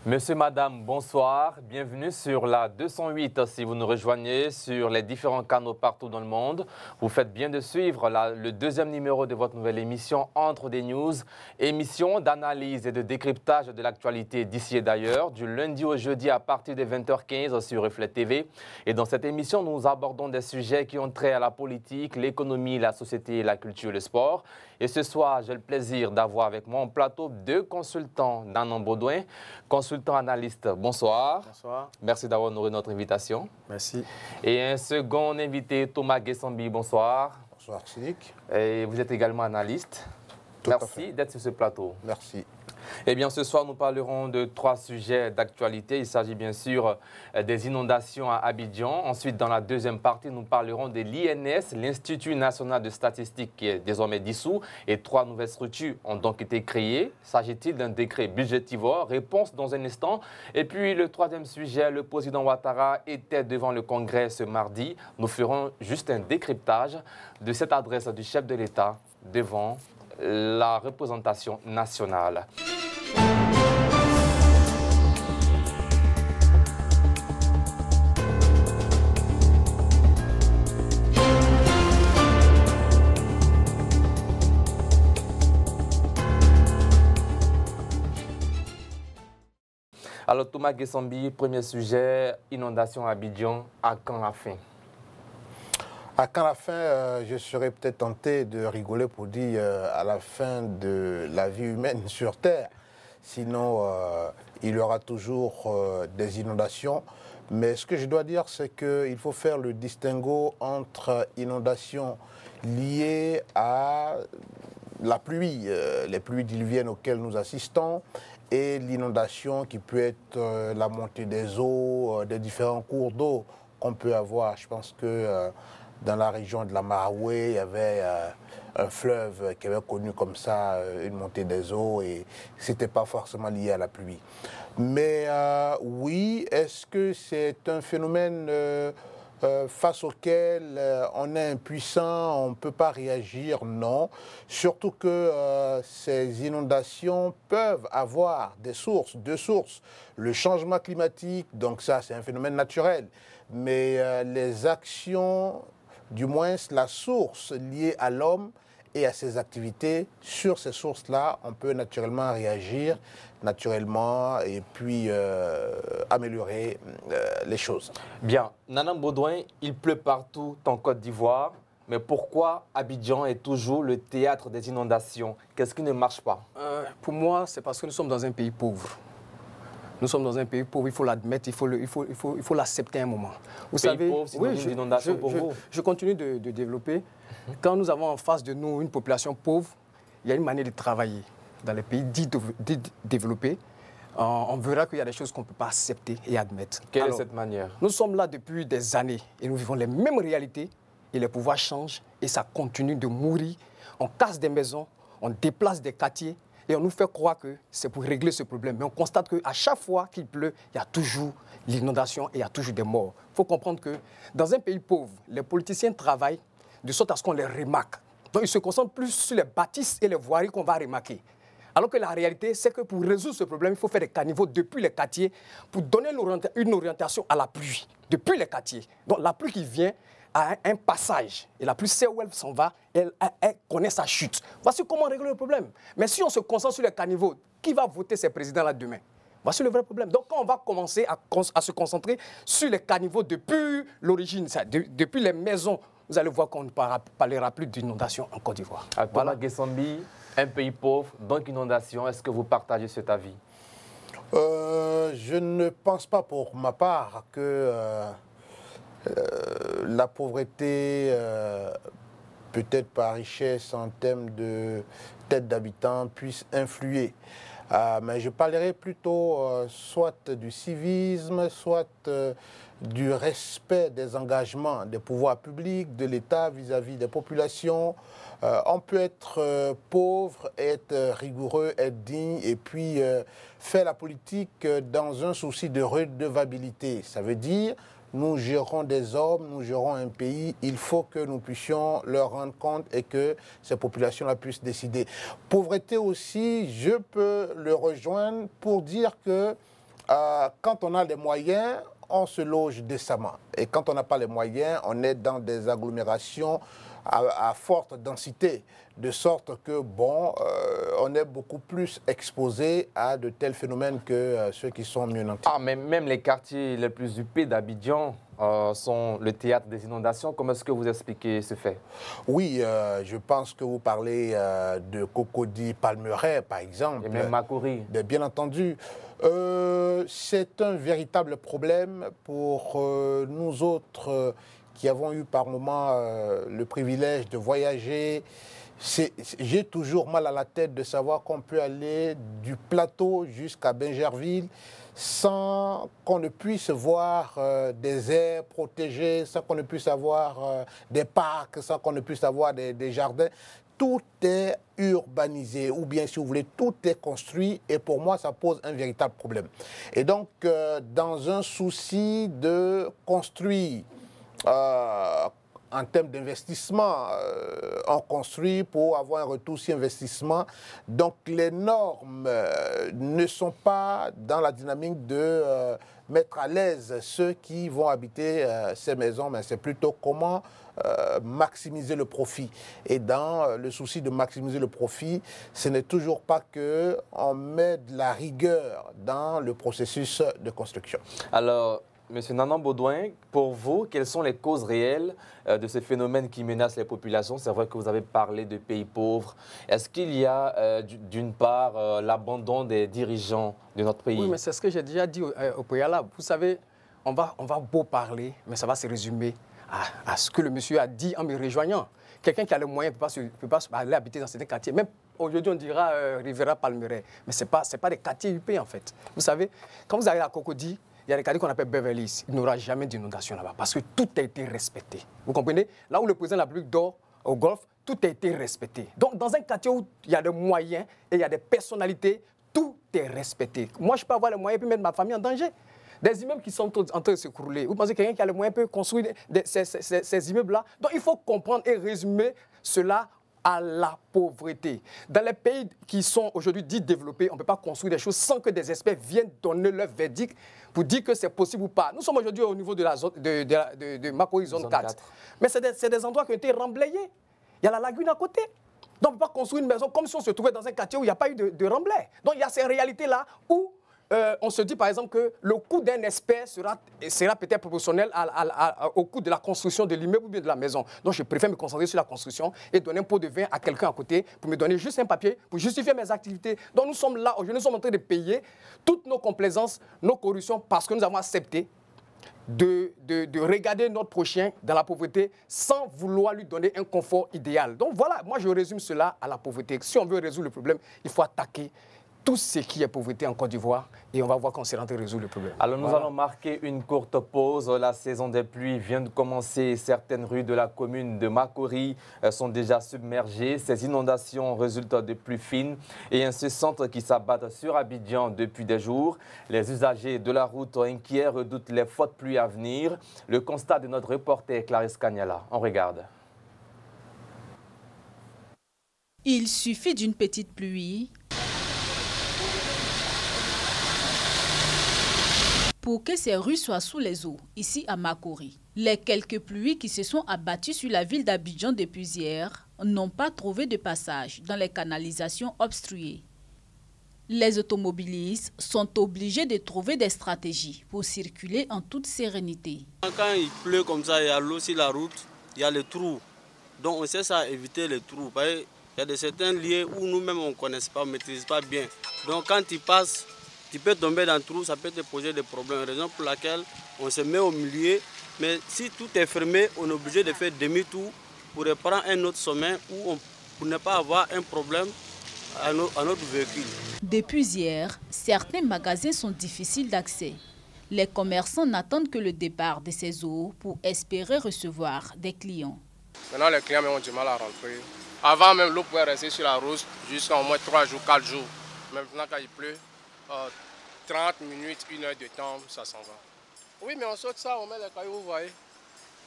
Monsieur, madame, bonsoir. Bienvenue sur la 208. Si vous nous rejoignez sur les différents canaux partout dans le monde, vous faites bien de suivre le deuxième numéro de votre nouvelle émission Entre des News, émission d'analyse et de décryptage de l'actualité d'ici et d'ailleurs, du lundi au jeudi à partir de 20h15 sur Reflet TV. Et dans cette émission, nous abordons des sujets qui ont trait à la politique, l'économie, la société, la culture, le sport. Et ce soir, j'ai le plaisir d'avoir avec moi en plateau deux consultants, Nanan Baudouin, consultant analyste. Bonsoir. Bonsoir. Merci d'avoir honoré notre invitation. Merci. Et un second invité, Thomas Guessambi. Bonsoir. Bonsoir, Cynic. Et vous êtes également analyste. Merci d'être sur ce plateau. Merci. Eh bien, ce soir, nous parlerons de trois sujets d'actualité. Il s'agit bien sûr des inondations à Abidjan. Ensuite, dans la deuxième partie, nous parlerons de l'INS, l'Institut national de statistique qui est désormais dissous. Et trois nouvelles structures ont donc été créées. S'agit-il d'un décret budgétivore? Réponse dans un instant. Et puis, le troisième sujet, le président Ouattara était devant le Congrès ce mardi. Nous ferons juste un décryptage de cette adresse du chef de l'État devant la représentation nationale. Alors Thomas Guessambi, premier sujet, inondation à Abidjan, à quand la fin? À quand la fin, je serais peut-être tenté de rigoler pour dire à la fin de la vie humaine sur Terre. Sinon, il y aura toujours des inondations. Mais ce que je dois dire, c'est qu'il faut faire le distinguo entre inondations liées à la pluie, les pluies diluviennes auxquelles nous assistons, et l'inondation qui peut être la montée des eaux, des différents cours d'eau qu'on peut avoir. Je pense que dans la région de la Maraoué, il y avait un fleuve qui avait connu comme ça une montée des eaux et ce n'était pas forcément lié à la pluie. Mais oui, est-ce que c'est un phénomène face auquel on est impuissant, on ne peut pas réagir? Non. Surtout que ces inondations peuvent avoir des sources, deux sources. Le changement climatique, donc ça c'est un phénomène naturel, mais les actions, du moins la source liée à l'homme et à ses activités, sur ces sources-là, on peut naturellement réagir, naturellement, et puis améliorer les choses. Bien, Nanan Baudouin, il pleut partout en Côte d'Ivoire, mais pourquoi Abidjan est toujours le théâtre des inondations? Qu'est-ce qui ne marche pas? Pour moi, c'est parce que nous sommes dans un pays pauvre. Nous sommes dans un pays pauvre, il faut l'admettre, il faut l'accepter un moment. Vous savez, pauvre, oui, je continue de développer. Quand nous avons en face de nous une population pauvre, il y a une manière de travailler. Dans les pays dits développés, on verra qu'il y a des choses qu'on ne peut pas accepter et admettre. Quelle est cette manière? Nous sommes là depuis des années et nous vivons les mêmes réalités et les pouvoirs changent et ça continue de mourir. On casse des maisons, on déplace des quartiers. Et on nous fait croire que c'est pour régler ce problème. Mais on constate qu'à chaque fois qu'il pleut, il y a toujours l'inondation et il y a toujours des morts. Il faut comprendre que dans un pays pauvre, les politiciens travaillent de sorte à ce qu'on les remarque. Donc ils se concentrent plus sur les bâtisses et les voiries qu'on va remarquer. Alors que la réalité, c'est que pour résoudre ce problème, il faut faire des caniveaux depuis les quartiers pour donner une orientation à la pluie, depuis les quartiers. Donc la pluie qui vient a un passage. Et la pluie sait où elle s'en va, elle connaît sa chute. Voici comment régler le problème. Mais si on se concentre sur les caniveaux, qui va voter ces présidents-là demain? Voici le vrai problème. Donc quand on va commencer à se concentrer sur les caniveaux depuis l'origine, depuis les maisons, vous allez voir qu'on ne parlera plus d'inondation en Côte d'Ivoire. Thomas Guessambi, un pays pauvre, donc inondation, est-ce que vous partagez cet avis? Je ne pense pas pour ma part que la pauvreté, peut-être par richesse en termes de tête d'habitants, puisse influer. Mais je parlerai plutôt soit du civisme, soit du respect des engagements des pouvoirs publics, de l'État vis-à-vis des populations. On peut être pauvre, être rigoureux, être digne et puis faire la politique dans un souci de redevabilité. Ça veut dire nous gérons des hommes, nous gérons un pays, il faut que nous puissions leur rendre compte et que ces populations-là puissent décider. Pauvreté aussi, je peux le rejoindre pour dire que quand on a les moyens, on se loge décemment. Et quand on n'a pas les moyens, on est dans des agglomérations à forte densité, de sorte que, bon, on est beaucoup plus exposé à de tels phénomènes que ceux qui sont mieux nantis. Ah, mais même les quartiers les plus huppés d'Abidjan sont le théâtre des inondations. Comment est-ce que vous expliquez ce fait? Oui, je pense que vous parlez de Cocody, Palmeraie, par exemple. Et même Makori. Bien entendu. C'est un véritable problème pour nous autres qui avons eu par moment le privilège de voyager. J'ai toujours mal à la tête de savoir qu'on peut aller du plateau jusqu'à Bingerville sans qu'on ne puisse voir des aires protégées, sans qu'on ne puisse avoir des parcs, sans qu'on ne puisse avoir des jardins. Tout est urbanisé, ou bien, si vous voulez, tout est construit, et pour moi, ça pose un véritable problème. Et donc, dans un souci de construire en termes d'investissement, on construit pour avoir un retour sur investissement. Donc les normes ne sont pas dans la dynamique de mettre à l'aise ceux qui vont habiter ces maisons, mais c'est plutôt comment maximiser le profit. Et dans le souci de maximiser le profit, ce n'est toujours pas qu'on met de la rigueur dans le processus de construction. Alors, Monsieur Nanan Baudouin, pour vous, quelles sont les causes réelles de ce phénomène qui menace les populations? C'est vrai que vous avez parlé de pays pauvres. Est-ce qu'il y a, d'une part, l'abandon des dirigeants de notre pays? Oui, mais c'est ce que j'ai déjà dit au préalable. Vous savez, on va beau parler, mais ça va se résumer à ce que le monsieur a dit en me rejoignant. Quelqu'un qui a les moyens ne peut pas aller habiter dans certains quartiers. Même aujourd'hui, on dira Rivera Palmeraie. Mais ce n'est pas des quartiers huppés, en fait. Vous savez, quand vous arrivez à Cocody, il y a des quartiers qu'on appelle Beverly Hills. Il n'y aura jamais d'inondation là-bas parce que tout a été respecté. Vous comprenez? Là où le président de la République dort au Golfe, tout a été respecté. Donc, dans un quartier où il y a des moyens et il y a des personnalités, tout est respecté. Moi, je peux avoir les moyens et puis mettre ma famille en danger. Des immeubles qui sont en train de s'écrouler. Vous pensez que quelqu'un qui a les moyens peut construire ces immeubles-là? Donc, il faut comprendre et résumer cela à la pauvreté. Dans les pays qui sont aujourd'hui dits développés, on ne peut pas construire des choses sans que des experts viennent donner leur verdict pour dire que c'est possible ou pas. Nous sommes aujourd'hui au niveau de la zone de Makori, zone 4. Mais c'est des endroits qui ont été remblayés. Il y a la lagune à côté. Donc on ne peut pas construire une maison comme si on se trouvait dans un quartier où il n'y a pas eu de remblai. Donc il y a ces réalités-là où on se dit par exemple que le coût d'un expert sera peut-être proportionnel au coût de la construction de l'immeuble ou bien de la maison. Donc je préfère me concentrer sur la construction et donner un pot de vin à quelqu'un à côté pour me donner juste un papier pour justifier mes activités. Donc nous sommes là, aujourd'hui nous sommes en train de payer toutes nos complaisances, nos corruptions parce que nous avons accepté de regarder notre prochain dans la pauvreté sans vouloir lui donner un confort idéal. Donc voilà, moi je résume cela à la pauvreté. Si on veut résoudre le problème, il faut attaquer tout ce qui est pauvreté en Côte d'Ivoire et on va voir qu'on s'est rentré résoudre le problème. Alors nous allons marquer une courte pause. La saison des pluies vient de commencer. Certaines rues de la commune de Makori sont déjà submergées. Ces inondations résultent de pluies fines et incessantes qui s'abattent sur Abidjan depuis des jours. Les usagers de la route inquiets redoutent les fortes pluies à venir. Le constat de notre reporter Clarisse Kanyala. On regarde. Il suffit d'une petite pluie pour que ces rues soient sous les eaux, ici à Makori. Les quelques pluies qui se sont abattues sur la ville d'Abidjan depuis hier n'ont pas trouvé de passage dans les canalisations obstruées. Les automobilistes sont obligés de trouver des stratégies pour circuler en toute sérénité. Quand il pleut comme ça, il y a l'eau sur la route, il y a les trous. Donc on sait ça, éviter les trous. Il y a certains lieux où nous-mêmes on ne connaît pas, on ne maîtrise pas bien. Donc quand tu passes, tu peux tomber dans le trou, ça peut te poser des problèmes. Raison pour laquelle on se met au milieu. Mais si tout est fermé, on est obligé de faire demi-tour pour reprendre un autre chemin pour ne pas avoir un problème à notre véhicule. Depuis hier, certains magasins sont difficiles d'accès. Les commerçants n'attendent que le départ de ces eaux pour espérer recevoir des clients. Maintenant, les clients ont du mal à rentrer. Avant même, l'eau pouvait rester sur la route jusqu'à au moins 3 jours, 4 jours. Maintenant, quand il pleut, 30 minutes, 1 heure de temps, ça s'en va. Oui, mais on saute ça, on met les cailloux, vous voyez.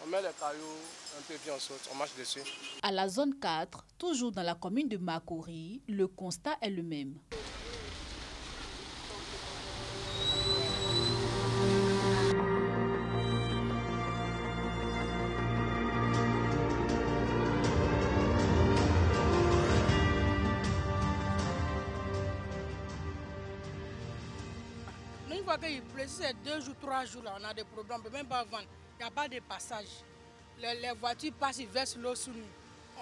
On met les cailloux, un peu puis on saute, on marche dessus. À la zone 4, toujours dans la commune de Makori, le constat est le même. Mais une fois qu'il pleut, si c'est 2 jours, 3 jours, là, on a des problèmes, on ne peut même pas vendre. Il n'y a pas de passage. Les voitures passent, ils versent l'eau sur nous.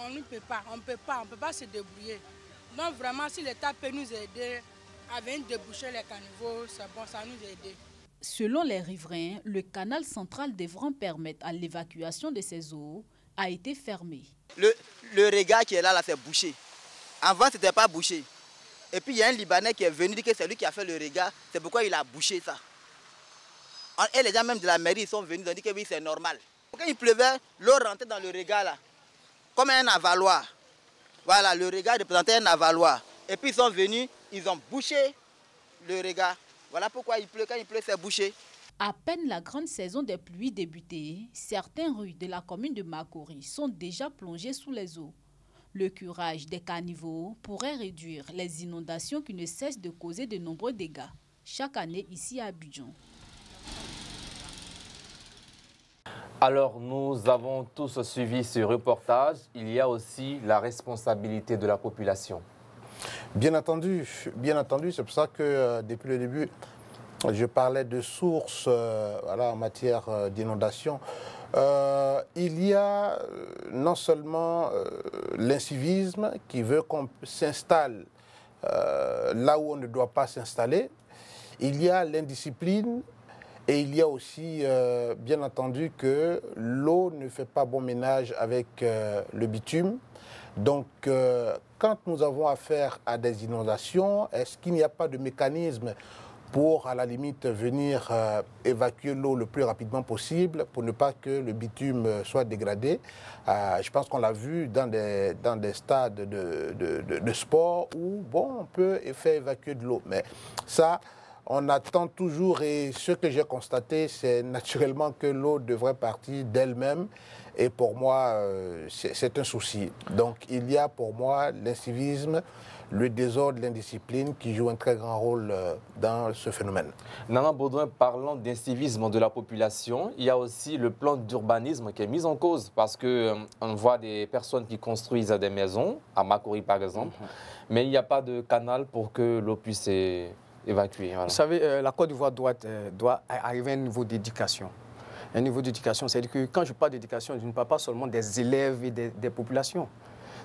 On ne peut pas, on ne peut pas se débrouiller. Donc vraiment, si l'État peut nous aider à venir déboucher les caniveaux, c'est bon, ça nous aide. Selon les riverains, le canal central devant permettre à l'évacuation de ces eaux a été fermé. Le regard qui est là, c'est bouché. Avant, ce n'était pas bouché. Et puis, il y a un Libanais qui est venu dire que c'est lui qui a fait le regard. C'est pourquoi il a bouché ça. Et les gens même de la mairie ils sont venus, ils ont dit que oui, c'est normal. Quand il pleuvait, l'eau rentrait dans le regard là, comme un avaloir. Voilà, le regard représentait un avaloir. Et puis, ils sont venus, ils ont bouché le regard. Voilà pourquoi il pleut. Quand il pleut, c'est bouché. À peine la grande saison des pluies débutée, certaines rues de la commune de Makori sont déjà plongées sous les eaux. Le curage des caniveaux pourrait réduire les inondations qui ne cessent de causer de nombreux dégâts chaque année ici à Abidjan. Alors, nous avons tous suivi ce reportage. Il y a aussi la responsabilité de la population. Bien entendu, c'est pour ça que depuis le début, je parlais de sources voilà, en matière d'inondation. Il y a non seulement l'incivisme qui veut qu'on s'installe là où on ne doit pas s'installer, il y a l'indiscipline et il y a aussi, bien entendu, que l'eau ne fait pas bon ménage avec le bitume. Donc, quand nous avons affaire à des inondations, est-ce qu'il n'y a pas de mécanisme pour, à la limite, venir évacuer l'eau le plus rapidement possible pour ne pas que le bitume soit dégradé? Je pense qu'on l'a vu dans des stades de sport où, bon, on peut faire évacuer de l'eau. Mais ça, on attend toujours et ce que j'ai constaté, c'est naturellement que l'eau devrait partir d'elle-même. Et pour moi, c'est un souci. Donc, il y a pour moi l'incivisme, le désordre, l'indiscipline qui jouent un très grand rôle dans ce phénomène. Nana Baudouin, parlant d'incivisme de la population, il y a aussi le plan d'urbanisme qui est mis en cause parce qu'on voit des personnes qui construisent des maisons, à Makori par exemple, mais il n'y a pas de canal pour que l'eau puisse évacuer. Voilà. Vous savez, la Côte d'Ivoire doit arriver à un niveau d'éducation. Un niveau d'éducation, c'est-à-dire que quand je parle d'éducation, je ne parle pas seulement des élèves et des populations.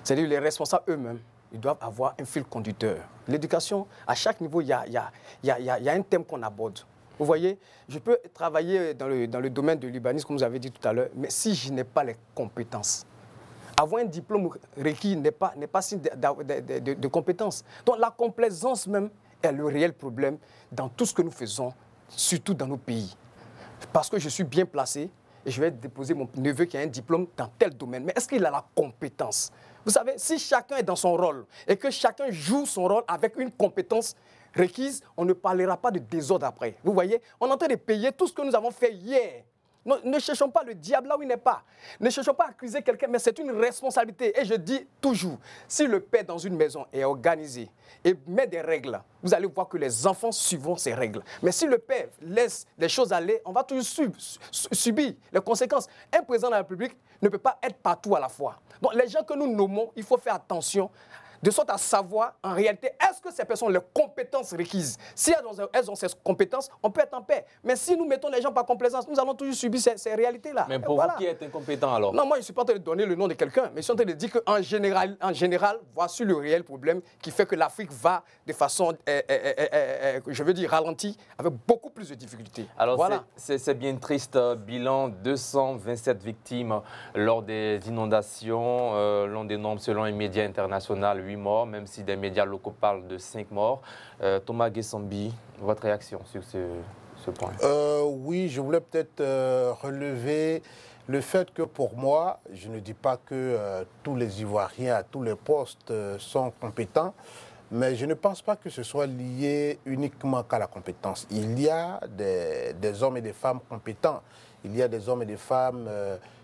C'est-à-dire que les responsables eux-mêmes, ils doivent avoir un fil conducteur. L'éducation, à chaque niveau, il y a un thème qu'on aborde. Vous voyez, je peux travailler dans le domaine de l'urbanisme, comme vous avez dit tout à l'heure, mais si je n'ai pas les compétences, avoir un diplôme requis n'est pas signe de compétences. Donc la complaisance même est le réel problème dans tout ce que nous faisons, surtout dans nos pays. Parce que je suis bien placé et je vais déposer mon neveu qui a un diplôme dans tel domaine. Mais est-ce qu'il a la compétence? Vous savez, si chacun est dans son rôle et que chacun joue son rôle avec une compétence requise, on ne parlera pas de désordre après. Vous voyez, on est en train de payer tout ce que nous avons fait hier. Ne cherchons pas le diable là où il n'est pas. Ne cherchons pas à accuser quelqu'un, mais c'est une responsabilité. Et je dis toujours, si le père dans une maison est organisé et met des règles, vous allez voir que les enfants suivront ces règles. Mais si le père laisse les choses aller, on va toujours subir les conséquences. Un président de la République ne peut pas être partout à la fois. Donc les gens que nous nommons, il faut faire attention de sorte à savoir, en réalité, est-ce que ces personnes ont les compétences requises? Si elles ont ces compétences, on peut être en paix. Mais si nous mettons les gens par complaisance, nous allons toujours subir ces réalités-là. Mais pour vous, qui est incompétent alors? Non, moi, je ne suis pas en train de donner le nom de quelqu'un, mais je suis en train de dire qu'en général, voici le réel problème qui fait que l'Afrique va de façon, je veux dire, ralentie, avec beaucoup plus de difficultés. Alors, voilà. C'est bien triste. Bilan, 227 victimes lors des inondations. L'on dénombre, selon les médias internationaux, 8 morts, même si des médias locaux parlent de 5 morts. Thomas Guessambi, votre réaction sur ce point? Oui, je voulais peut-être relever le fait que pour moi, je ne dis pas que tous les Ivoiriens à tous les postes sont compétents, mais je ne pense pas que ce soit lié uniquement qu'à la compétence. Il y a des hommes et des femmes compétents. Il y a des hommes et des femmes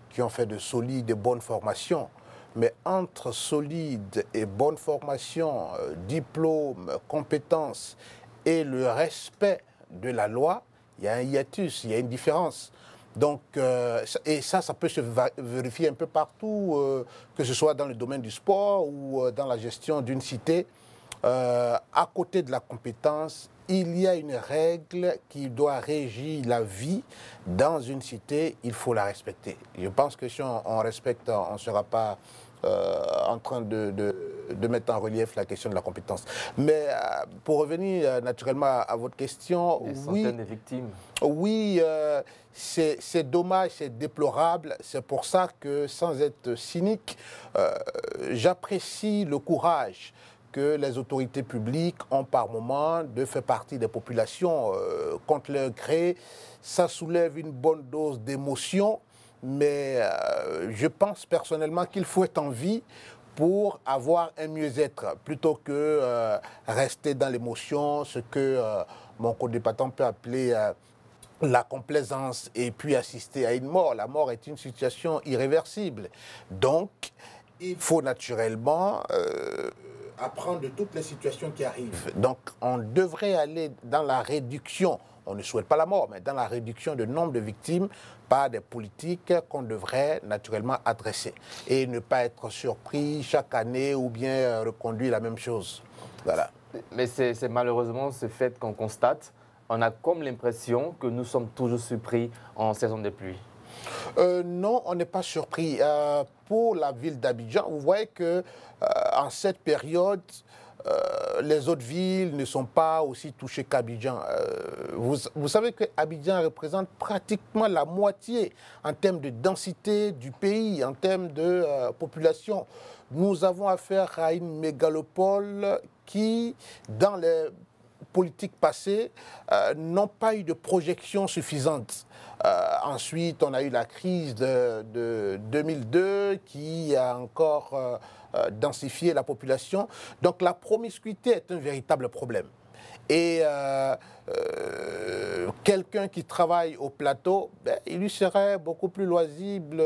qui ont fait de solides et bonnes formations. Mais entre solide et bonne formation, diplôme, compétences et le respect de la loi, il y a un hiatus, il y a une différence. Donc, et ça peut se vérifier un peu partout, que ce soit dans le domaine du sport ou dans la gestion d'une cité. À côté de la compétence, il y a une règle qui doit régir la vie dans une cité, il faut la respecter. Je pense que si on respecte, on ne sera pas en train de mettre en relief la question de la compétence. Mais pour revenir naturellement à votre question, des centaines de victimes. Oui, c'est dommage, c'est déplorable. C'est pour ça que, sans être cynique, j'apprécie le courage que les autorités publiques ont par moment de faire partie des populations contre leur gré. Ça soulève une bonne dose d'émotion, mais je pense personnellement qu'il faut être en vie pour avoir un mieux-être, plutôt que rester dans l'émotion, ce que mon co-débattant peut appeler la complaisance, et puis assister à une mort. La mort est une situation irréversible. Donc, il faut naturellement apprendre de toutes les situations qui arrivent. Donc, on devrait aller dans la réduction, on ne souhaite pas la mort, mais dans la réduction du nombre de victimes par des politiques qu'on devrait naturellement adresser. Et ne pas être surpris chaque année ou bien reconduire la même chose. Voilà. Mais c'est malheureusement ce fait qu'on constate. On a comme l'impression que nous sommes toujours surpris en saison de pluie. Non, on n'est pas surpris. Pour la ville d'Abidjan, vous voyez que en cette période, les autres villes ne sont pas aussi touchées qu'Abidjan. Vous savez qu'Abidjan représente pratiquement la moitié en termes de densité du pays, en termes de population. Nous avons affaire à une mégalopole qui, dans les politiques passées, n'ont pas eu de projection suffisante. Ensuite, on a eu la crise de 2002 qui a encore densifié la population. Donc la promiscuité est un véritable problème. Et quelqu'un qui travaille au plateau, il lui serait beaucoup plus loisible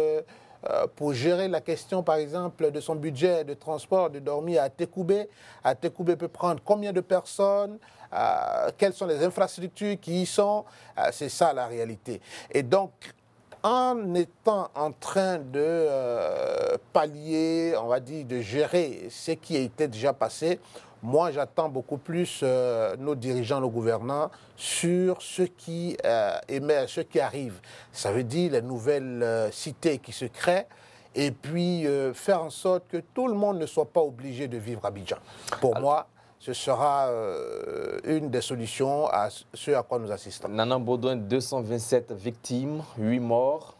pour gérer la question, par exemple, de son budget de transport, de dormir à Tekoubé. À Tekoubé peut prendre combien de personnes, quelles sont les infrastructures qui y sont. C'est ça la réalité. Et donc, en étant en train de pallier, on va dire, de gérer ce qui a été déjà passé, moi, j'attends beaucoup plus nos dirigeants, nos gouvernants, sur ce qui émerge, ce qui arrive. Ça veut dire les nouvelles cités qui se créent, et puis faire en sorte que tout le monde ne soit pas obligé de vivre à Abidjan. Pour moi, ce sera une des solutions à ce à quoi nous assistons. Nana Baudouin, 227 victimes, 8 morts.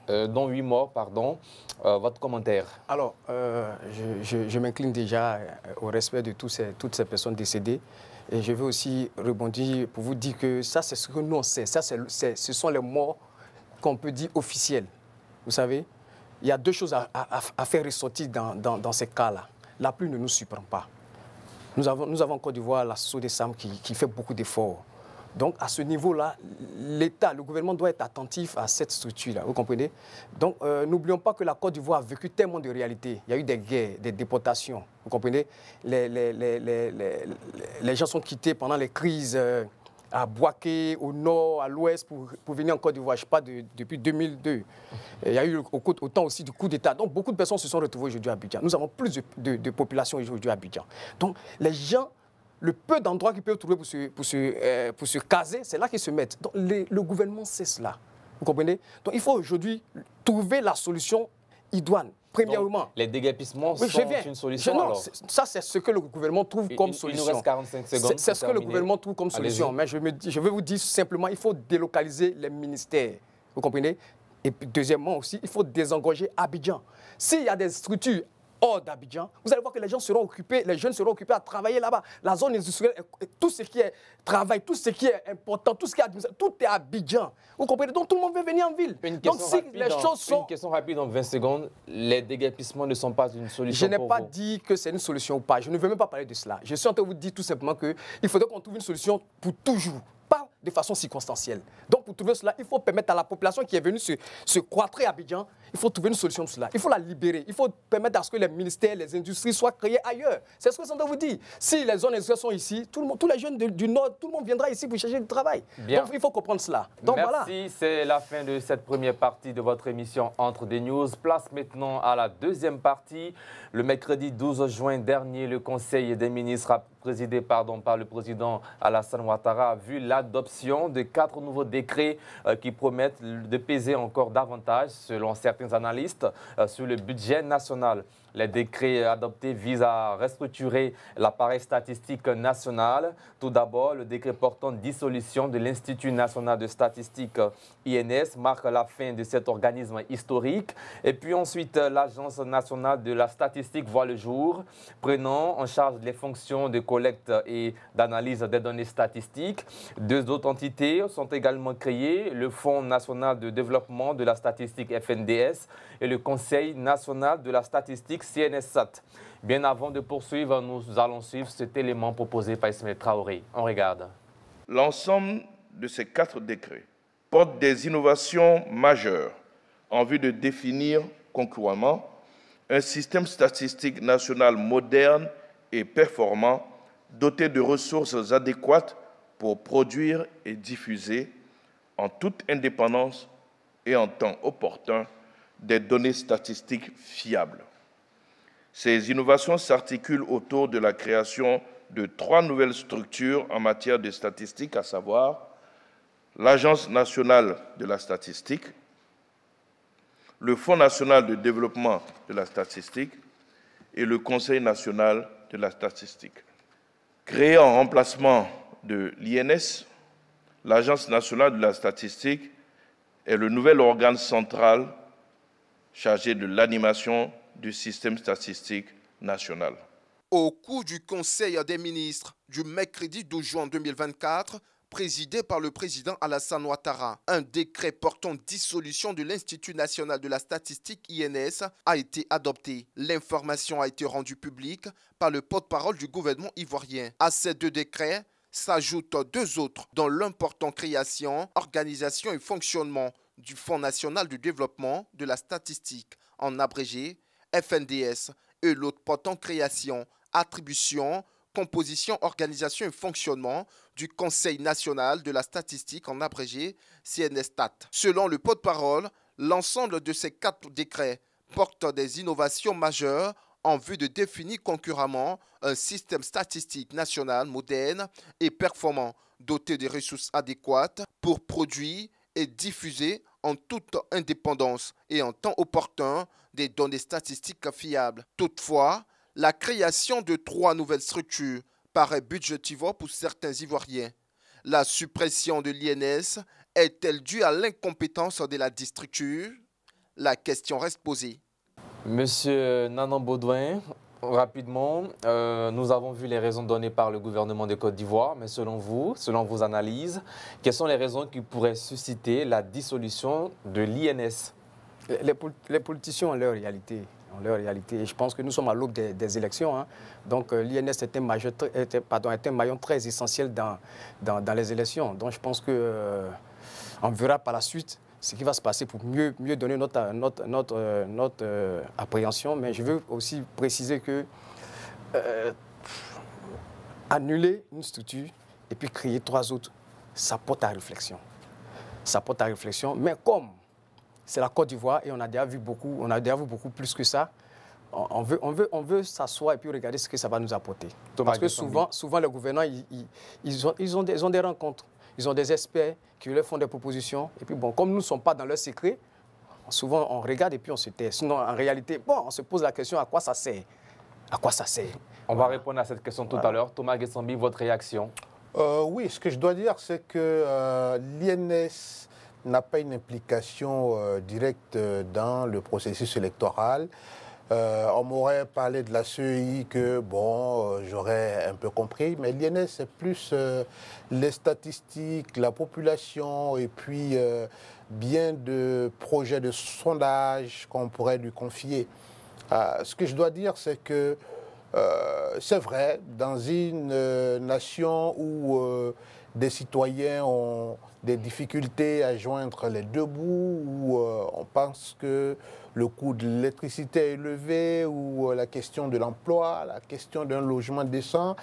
Dont 8 morts, pardon. Votre commentaire? Alors, je m'incline déjà au respect de toutes ces personnes décédées. Et je veux aussi rebondir pour vous dire que ça, c'est ce que nous on sait. Ça, ce sont les morts qu'on peut dire officielles. Vous savez, il y a deux choses à faire ressortir dans ces cas-là. La pluie ne nous surprend pas. Nous avons en Côte d'Ivoire la SODESAM qui fait beaucoup d'efforts. Donc, à ce niveau-là, l'État, le gouvernement doit être attentif à cette structure-là, vous comprenez? Donc, n'oublions pas que la Côte d'Ivoire a vécu tellement de réalités. Il y a eu des guerres, des déportations, vous comprenez? Les gens sont quittés pendant les crises à Bouaké, au nord, à l'ouest, pour venir en Côte d'Ivoire. Je parle depuis 2002. Il y a eu autant aussi du coup d'État. Donc, beaucoup de personnes se sont retrouvées aujourd'hui à Abidjan. Nous avons plus de population aujourd'hui à Abidjan. Donc, les gens... Le peu d'endroits qu'ils peuvent trouver pour se caser, c'est là qu'ils se mettent. Donc, le gouvernement sait cela. Vous comprenez? Donc, il faut aujourd'hui trouver la solution idoine. Premièrement. Donc, les déguerpissements sont une solution alors? Ça, c'est ce que le gouvernement trouve comme solution. Il nous reste 45 secondes. C'est ce que le gouvernement trouve comme solution. Mais je vais vous dire simplement, il faut délocaliser les ministères. Vous comprenez? Et puis, deuxièmement aussi, il faut désengorger Abidjan. S'il y a des structures hors d'Abidjan, vous allez voir que les gens seront occupés, les jeunes seront occupés à travailler là-bas. La zone industrielle, tout ce qui est travail, tout ce qui est important, tout ce qui est administration, tout est à Abidjan. Vous comprenez? Donc tout le monde veut venir en ville. Une question rapide en 20 secondes. Les déguerpissements ne sont pas une solution pour vous? Je n'ai pas dit que c'est une solution ou pas. Je ne veux même pas parler de cela. Je suis en train de vous dire tout simplement qu'il faudrait qu'on trouve une solution pour toujours. Pas de façon circonstancielle. Donc, pour trouver cela, il faut permettre à la population qui est venue se croître à Abidjan, il faut trouver une solution pour cela. Il faut la libérer. Il faut permettre à ce que les ministères, les industries soient créées ailleurs. C'est ce que je dois vous dire. Si les zones industrielles sont ici, tous les jeunes du Nord, tout le monde viendra ici pour chercher du travail. Bien. Donc, il faut comprendre cela. Donc, merci. C'est la fin de cette première partie de votre émission Entre des News. Place maintenant à la deuxième partie. Le mercredi 12 juin dernier, le Conseil des ministres a présidée par le président Alassane Ouattara, a vu l'adoption de 4 nouveaux décrets qui promettent de peser encore davantage, selon certains analystes, sur le budget national. Les décrets adoptés visent à restructurer l'appareil statistique national. Tout d'abord, le décret portant dissolution de l'Institut national de statistique INS marque la fin de cet organisme historique. Et puis ensuite, l'Agence nationale de la statistique voit le jour, prenant en charge les fonctions de collecte et d'analyse des données statistiques. 2 autres entités sont également créées, le Fonds national de développement de la statistique FNDS et le Conseil national de la statistique CNSSAT. Bien avant de poursuivre, nous allons suivre cet élément proposé par Ismaël Traoré. On regarde. L'ensemble de ces 4 décrets porte des innovations majeures en vue de définir concurremment un système statistique national moderne et performant, doté de ressources adéquates pour produire et diffuser en toute indépendance et en temps opportun des données statistiques fiables. Ces innovations s'articulent autour de la création de 3 nouvelles structures en matière de statistiques, à savoir l'Agence nationale de la statistique, le Fonds national de développement de la statistique et le Conseil national de la statistique. Créée en remplacement de l'INS, l'Agence nationale de la statistique est le nouvel organe central chargé de l'animation du système statistique national. Au cours du Conseil des ministres du mercredi 12 juin 2024, présidé par le président Alassane Ouattara, un décret portant dissolution de l'Institut national de la statistique INS a été adopté. L'information a été rendue publique par le porte-parole du gouvernement ivoirien. À ces 2 décrets s'ajoutent 2 autres, dont l'un portant création, organisation et fonctionnement du Fonds national de développement de la statistique, en abrégé FNDS, et l'autre portant création, attribution, composition, organisation et fonctionnement du Conseil national de la statistique, en abrégé CNSStat. Selon le porte-parole, l'ensemble de ces 4 décrets portent des innovations majeures en vue de définir concurremment un système statistique national moderne et performant, doté de ressources adéquates pour produire et diffuser en toute indépendance et en temps opportun des données statistiques fiables. Toutefois, la création de 3 nouvelles structures paraît budgétivore pour certains Ivoiriens. La suppression de l'INS est-elle due à l'incompétence de la structure? La question reste posée. Monsieur Nanan Baudouin, rapidement, nous avons vu les raisons données par le gouvernement de Côte d'Ivoire, mais selon vous, selon vos analyses, quelles sont les raisons qui pourraient susciter la dissolution de l'INS? Les politiciens ont leur réalité. Et je pense que nous sommes à l'aube des élections. Hein. Donc l'INS est un maillon très essentiel dans les élections. Donc je pense qu'on verra par la suite ce qui va se passer pour mieux donner notre appréhension. Mais je veux aussi préciser que annuler une structure et puis créer 3 autres, ça porte à réflexion. Mais comme c'est la Côte d'Ivoire et on a déjà vu beaucoup plus que ça, on veut s'asseoir et puis regarder ce que ça va nous apporter. Parce que souvent les gouvernants, ils ont des rencontres. Ils ont des experts qui leur font des propositions. Et puis, bon, comme nous ne sommes pas dans leur secret, souvent on regarde et puis on se tait. Sinon, en réalité, on se pose la question à quoi ça sert? On va répondre à cette question tout à l'heure. Thomas Gessambi, votre réaction? Oui, ce que je dois dire, c'est que l'INS n'a pas une implication directe dans le processus électoral. On m'aurait parlé de la CEI que, bon, j'aurais un peu compris, mais l'INS, c'est plus les statistiques, la population et puis bien de projets de sondage qu'on pourrait lui confier. Ce que je dois dire, c'est que c'est vrai, dans une nation où des citoyens ont des difficultés à joindre les deux bouts, où on pense que le coût de l'électricité est élevé, ou la question de l'emploi, la question d'un logement décent.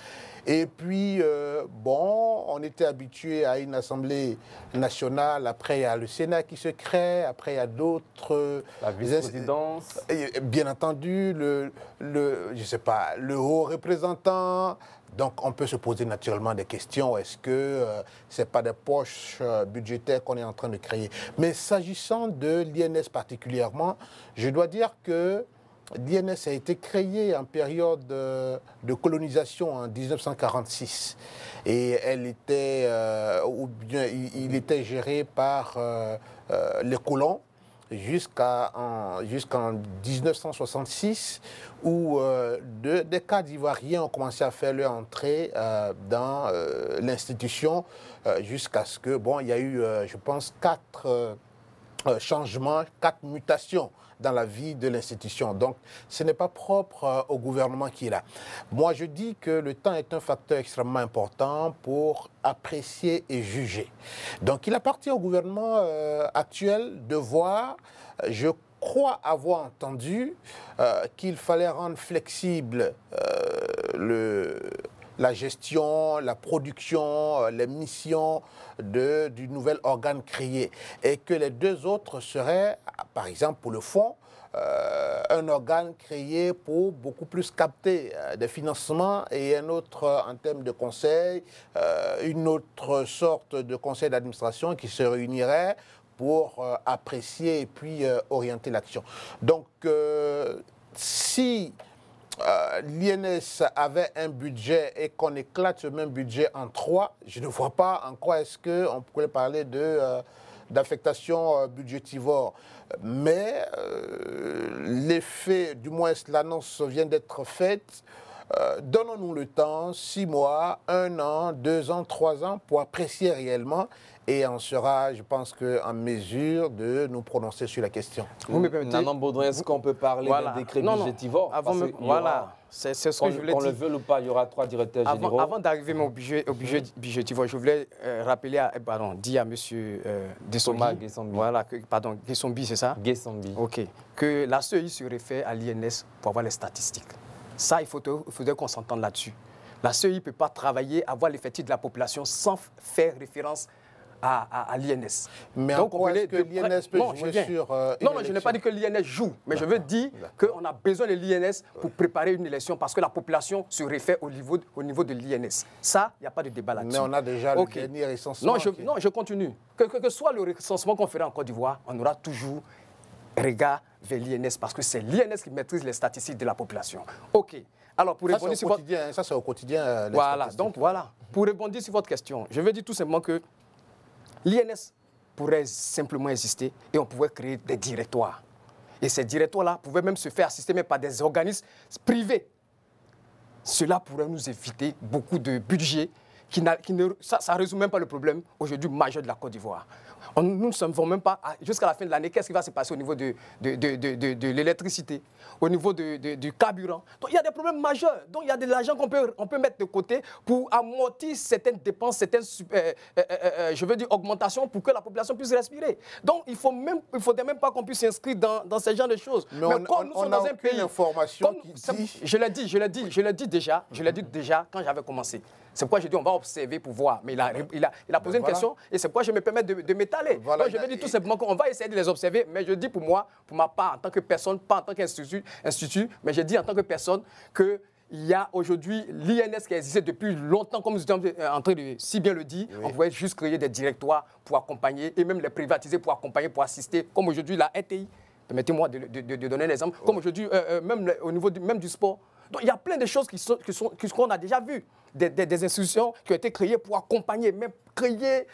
Et puis, bon, on était habitué à une Assemblée nationale, après il y a le Sénat qui se crée, après il y a d'autres... La vice-présidence. Bien entendu, je sais pas, le haut représentant. Donc, on peut se poser naturellement des questions. Est-ce que ce n'est pas des poches budgétaires qu'on est en train de créer? Mais s'agissant de l'INS particulièrement, je dois dire que l'INS a été créé en période de colonisation en 1946. Et elle était, il était géré par les colons jusqu'en 1966, où des cadres ivoiriens ont commencé à faire leur entrée dans l'institution, jusqu'à ce que, bon, il y a eu, je pense, 4 changements, 4 mutations dans la vie de l'institution. Donc, ce n'est pas propre au gouvernement qui est là. Moi, je dis que le temps est un facteur extrêmement important pour apprécier et juger. Donc, il appartient au gouvernement actuel de voir, je crois avoir entendu qu'il fallait rendre flexible la gestion, la production, les missions du nouvel organe créé. Et que les 2 autres seraient, par exemple pour le fonds, un organe créé pour beaucoup plus capter des financements, et un autre en termes de conseil, une autre sorte de conseil d'administration qui se réunirait pour apprécier et puis orienter l'action. Donc, si l'INS avait un budget et qu'on éclate ce même budget en 3, je ne vois pas en quoi est-ce qu'on pourrait parler d'affectation budgétivore. Mais l'effet, du moins l'annonce vient d'être faite, donnons-nous le temps, 6 mois, 1 an, 2 ans, 3 ans, pour apprécier réellement, et on sera, je pense, en mesure de nous prononcer sur la question. Vous me permettez, Nanan Baudouin, est-ce qu'on peut parler d'un décret budgétivore? Voilà, c'est ce que je voulais dire. Qu'on le veuille ou pas, il y aura 3 directeurs généraux. Avant d'arriver au budget budgétivore, je voulais rappeler, dire à M. Guessombi, voilà, Guessombi, c'est ça? Guessombi. OK. Que la CEI se réfère à l'INS pour avoir les statistiques. Ça, il faudrait qu'on s'entende là-dessus. La CEI ne peut pas travailler, avoir l'effectif de la population sans faire référence à l'INS. Mais donc, on peut que l'INS peut jouer sur non, je n'ai pas dit que l'INS joue, mais je veux dire qu'on a besoin de l'INS pour préparer une élection, parce que la population se réfère au niveau de l'INS. Ça, il n'y a pas de débat là-dessus. Mais on a déjà le dernier recensement. Non, je continue. Que soit le recensement qu'on fera en Côte d'Ivoire, on aura toujours regard vers l'INS, parce que c'est l'INS qui maîtrise les statistiques de la population. OK. Alors, pour répondre sur votre... Ça, c'est au quotidien. Voilà, donc voilà. Pour répondre sur votre question, je veux dire tout simplement que l'INS pourrait simplement exister et on pourrait créer des directoires. Et ces directoires-là pouvaient même se faire assister même par des organismes privés. Cela pourrait nous éviter beaucoup de budget. Ça ne résout même pas le problème aujourd'hui majeur de la Côte d'Ivoire. Nous ne savons même pas, jusqu'à la fin de l'année, qu'est-ce qui va se passer au niveau de l'électricité, au niveau du carburant. Donc il y a des problèmes majeurs. Donc il y a de l'argent qu'on peut mettre de côté pour amortir certaines dépenses, certaines augmentations pour que la population puisse respirer. Donc il ne faudrait même pas qu'on puisse s'inscrire dans ce genre de choses. Mais comme nous sommes dans un pays... information qui dit... Je l'ai dit déjà quand j'avais commencé. C'est pourquoi j'ai dit on va observer pour voir. Mais il a posé une question et c'est pourquoi je me permets de m'étaler. Voilà, donc je vais dire tout simplement qu'on va essayer de les observer, mais je dis pour ma part, en tant que personne, pas en tant qu'institut, mais je dis en tant que personne qu'il y a aujourd'hui l'INS qui a existé depuis longtemps, comme vous êtes en train de si bien le dire. Oui. On pouvait juste créer des directoires pour accompagner et même les privatiser pour accompagner, pour assister, comme aujourd'hui la RTI. Permettez-moi de donner un exemple. Comme aujourd'hui, même au niveau du sport. Donc il y a plein de choses qu'on a déjà vues. Des institutions qui ont été créées pour accompagner, mais créer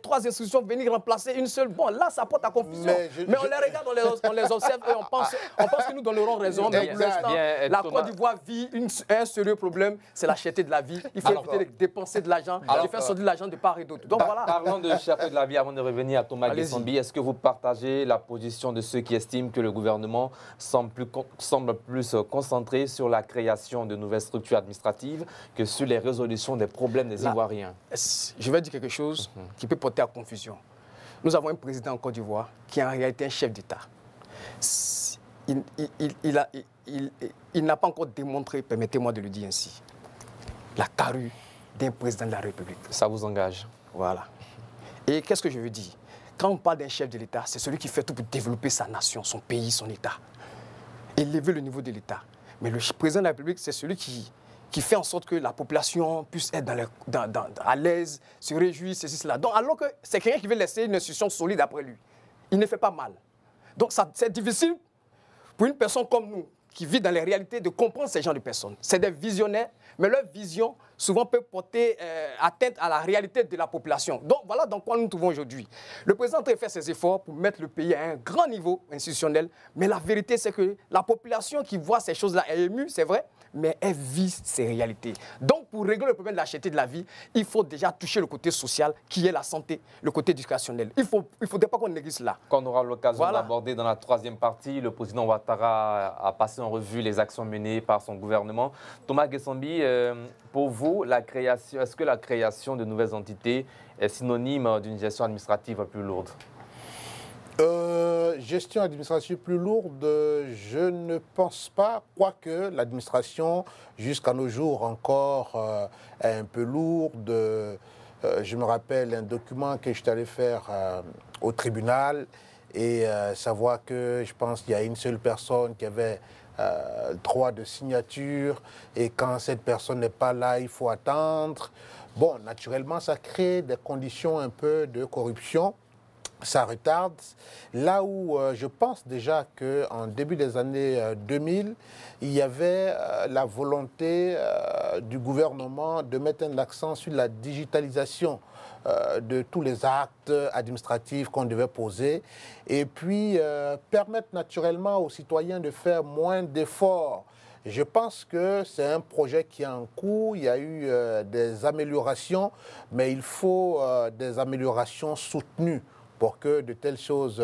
3 institutions, venir remplacer une seule. Bon, là, ça porte à confusion. Mais on les regarde, on les observe et on pense que nous donnerons raison. Mais pour l'instant, la Côte d'Ivoire vit un sérieux problème, c'est la cherté de la vie. Il faut éviter de dépenser de l'argent, de faire sortir de l'argent de part et d'autre. Donc voilà. Parlons de cherté de la vie avant de revenir à Thomas Guessombi. Est-ce que vous partagez la position de ceux qui estiment que le gouvernement semble plus concentré sur la création de nouvelles structures administratives que sur les résolutions des problèmes des Ivoiriens? Je vais dire quelque chose qui peut porter à confusion. Nous avons un président en Côte d'Ivoire qui est en réalité un chef d'État. Il n'a pas encore démontré, permettez-moi de le dire ainsi, la carrure d'un président de la République. Ça vous engage? Voilà. Et qu'est-ce que je veux dire? Quand on parle d'un chef de l'État, c'est celui qui fait tout pour développer sa nation, son pays, son État. Élever le niveau de l'État. Mais le président de la République, c'est celui qui fait en sorte que la population puisse être à l'aise, se réjouir, ceci, cela. Donc, alors que c'est quelqu'un qui veut laisser une institution solide après lui. Il ne fait pas mal. Donc, c'est difficile pour une personne comme nous, qui vit dans les réalités, de comprendre ces genres de personnes. C'est des visionnaires, mais leur vision souvent peut porter atteinte à la réalité de la population. Donc voilà dans quoi nous nous trouvons aujourd'hui. Le président a fait ses efforts pour mettre le pays à un grand niveau institutionnel, mais la vérité c'est que la population qui voit ces choses-là est émue, c'est vrai, mais elle vit ces réalités. Donc pour régler le problème de la cherté de la vie, il faut déjà toucher le côté social, qui est la santé, le côté éducationnel. Il ne faudrait pas qu'on néglige cela. Quand on aura l'occasion d'aborder dans la troisième partie, le président Ouattara a passé en revue les actions menées par son gouvernement. Thomas Gessambi, pour vous, est-ce que la création de nouvelles entités est synonyme d'une gestion administrative plus lourde? Gestion administrative plus lourde, je ne pense pas, quoique l'administration, jusqu'à nos jours encore, est un peu lourde. Je me rappelle un document que je suis allé faire au tribunal et savoir que je pense qu'il y a une seule personne qui avait droit de signature et quand cette personne n'est pas là, il faut attendre. Bon, naturellement, ça crée des conditions un peu de corruption. Ça retarde. Là où je pense déjà qu'en début des années 2000, il y avait la volonté du gouvernement de mettre un accent sur la digitalisation de tous les actes administratifs qu'on devait poser et puis permettre naturellement aux citoyens de faire moins d'efforts. Je pense que c'est un projet qui est en cours, il y a eu des améliorations, mais il faut des améliorations soutenues pour que de telles choses...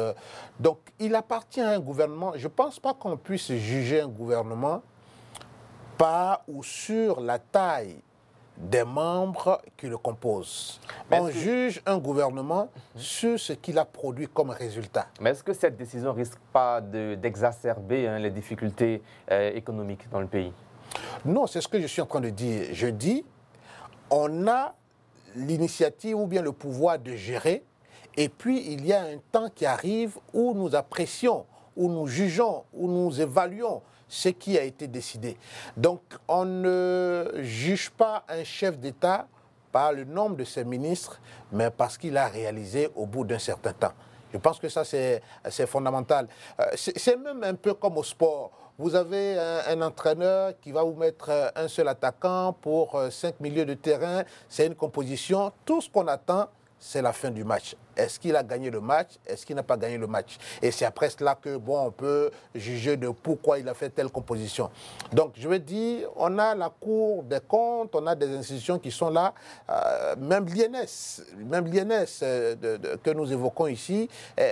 Donc, il appartient à un gouvernement. Je ne pense pas qu'on puisse juger un gouvernement par ou sur la taille des membres qui le composent. On juge un gouvernement sur ce qu'il a produit comme résultat. Mais est-ce que cette décision ne risque pas d'exacerber les difficultés économiques dans le pays? Non, c'est ce que je suis en train de dire. Je dis, on a l'initiative ou bien le pouvoir de gérer. Et puis, il y a un temps qui arrive où nous apprécions, où nous jugeons, où nous évaluons ce qui a été décidé. Donc, on ne juge pas un chef d'État par le nombre de ses ministres, mais parce qu'il a réalisé au bout d'un certain temps. Je pense que ça, c'est fondamental. C'est même un peu comme au sport. Vous avez un entraîneur qui va vous mettre un seul attaquant pour 5 milieux de terrain. C'est une composition. Tout ce qu'on attend, c'est la fin du match. Est-ce qu'il a gagné le match? Est-ce qu'il n'a pas gagné le match? Et c'est après cela que, bon, on peut juger de pourquoi il a fait telle composition. Donc, je veux dire, on a la Cour des comptes, on a des institutions qui sont là, même l'INS que nous évoquons ici,